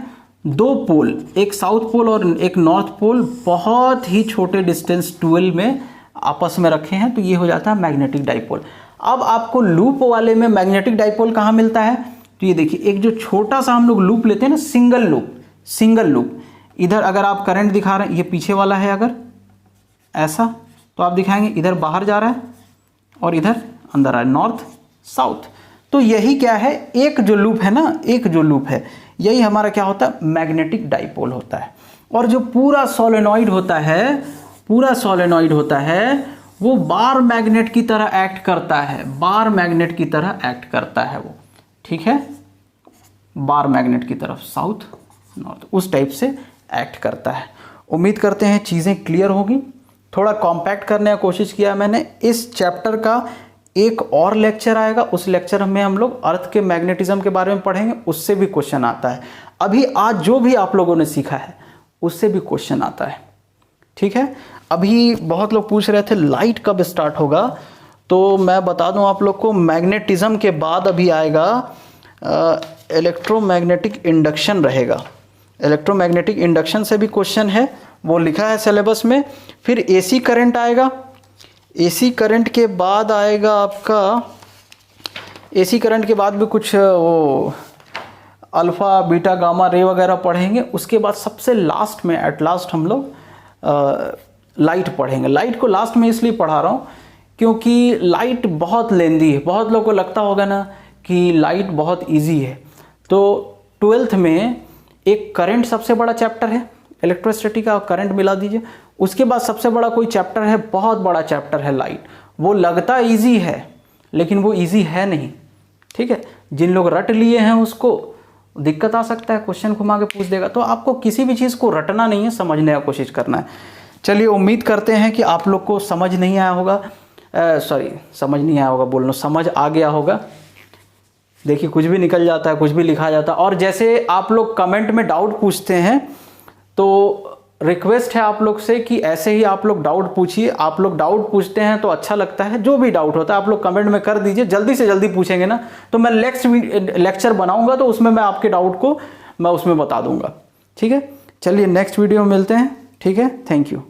2 पोल, एक साउथ पोल और एक नॉर्थ पोल बहुत ही छोटे डिस्टेंस 12 में आपस में रखे हैं, तो ये हो जाता है मैग्नेटिक डाइपोल। अब आपको लूप वाले में मैग्नेटिक डाइपोल कहाँ मिलता है, तो ये देखिए एक जो छोटा सा हम लोग लूप लेते हैं ना, सिंगल लूप। इधर अगर आप करंट दिखा रहे हैं, ये पीछे वाला है अगर ऐसा, तो आप दिखाएंगे इधर बाहर जा रहा है और इधर अंदर आ रहा है, नॉर्थ साउथ। तो यही क्या है, एक जो लूप है ना, एक जो लूप है, यही हमारा क्या होता है, मैग्नेटिक डाइपोल होता है। और जो पूरा सोलेनॉइड होता है वो बार मैग्नेट की तरह एक्ट करता है, बार मैग्नेट की तरह एक्ट करता है वो। ठीक है, बार मैग्नेट की तरफ साउथ नॉर्थ उस टाइप से एक्ट करता है। उम्मीद करते हैं चीज़ें क्लियर होगी। थोड़ा कॉम्पैक्ट करने की कोशिश किया मैंने। इस चैप्टर का एक और लेक्चर आएगा, उस लेक्चर में हम लोग अर्थ के मैग्नेटिज्म के बारे में पढ़ेंगे, उससे भी क्वेश्चन आता है। अभी आज जो भी आप लोगों ने सीखा है उससे भी क्वेश्चन आता है। ठीक है, अभी बहुत लोग पूछ रहे थे लाइट कब स्टार्ट होगा, तो मैं बता दूं आप लोग को, मैग्नेटिज्म के बाद अभी आएगा इलेक्ट्रोमैग्नेटिक इंडक्शन रहेगा। इलेक्ट्रोमैग्नेटिक इंडक्शन से भी क्वेश्चन है, वो लिखा है सिलेबस में। फिर एसी करंट आएगा, एसी करंट के बाद आएगा आपका, एसी करंट के बाद भी कुछ वो अल्फ़ा बीटा गामा रे वगैरह पढ़ेंगे। उसके बाद सबसे लास्ट में एट लास्ट हम लोग लाइट पढ़ेंगे। लाइट को लास्ट में इसलिए पढ़ा रहा हूँ क्योंकि लाइट बहुत लेंदी है। बहुत लोगों को लगता होगा ना कि लाइट बहुत इजी है, तो 12th में एक करंट सबसे बड़ा चैप्टर है, इलेक्ट्रोस्टैटिक का करंट मिला दीजिए। उसके बाद सबसे बड़ा कोई चैप्टर है, बहुत बड़ा चैप्टर है लाइट। वो लगता इजी है लेकिन वो इजी है नहीं। ठीक है, जिन लोग रट लिए हैं उसको दिक्कत आ सकता है, क्वेश्चन घुमा के पूछ देगा। तो आपको किसी भी चीज़ को रटना नहीं है, समझने की कोशिश करना है। चलिए, उम्मीद करते हैं कि आप लोग को समझ नहीं आया होगा, समझ नहीं आया होगा बोलना, समझ आ गया होगा। देखिए कुछ भी निकल जाता है, कुछ भी लिखा जाता है। और जैसे आप लोग कमेंट में डाउट पूछते हैं, तो रिक्वेस्ट है आप लोग से कि ऐसे ही आप लोग डाउट पूछिए। आप लोग डाउट पूछते हैं तो अच्छा लगता है। जो भी डाउट होता है आप लोग कमेंट में कर दीजिए, जल्दी से जल्दी पूछेंगे ना तो मैं नेक्स्ट लेक्चर बनाऊंगा तो उसमें मैं आपके डाउट को मैं उसमें बता दूंगा। ठीक है, चलिए नेक्स्ट वीडियो में मिलते हैं। ठीक है, थैंक यू।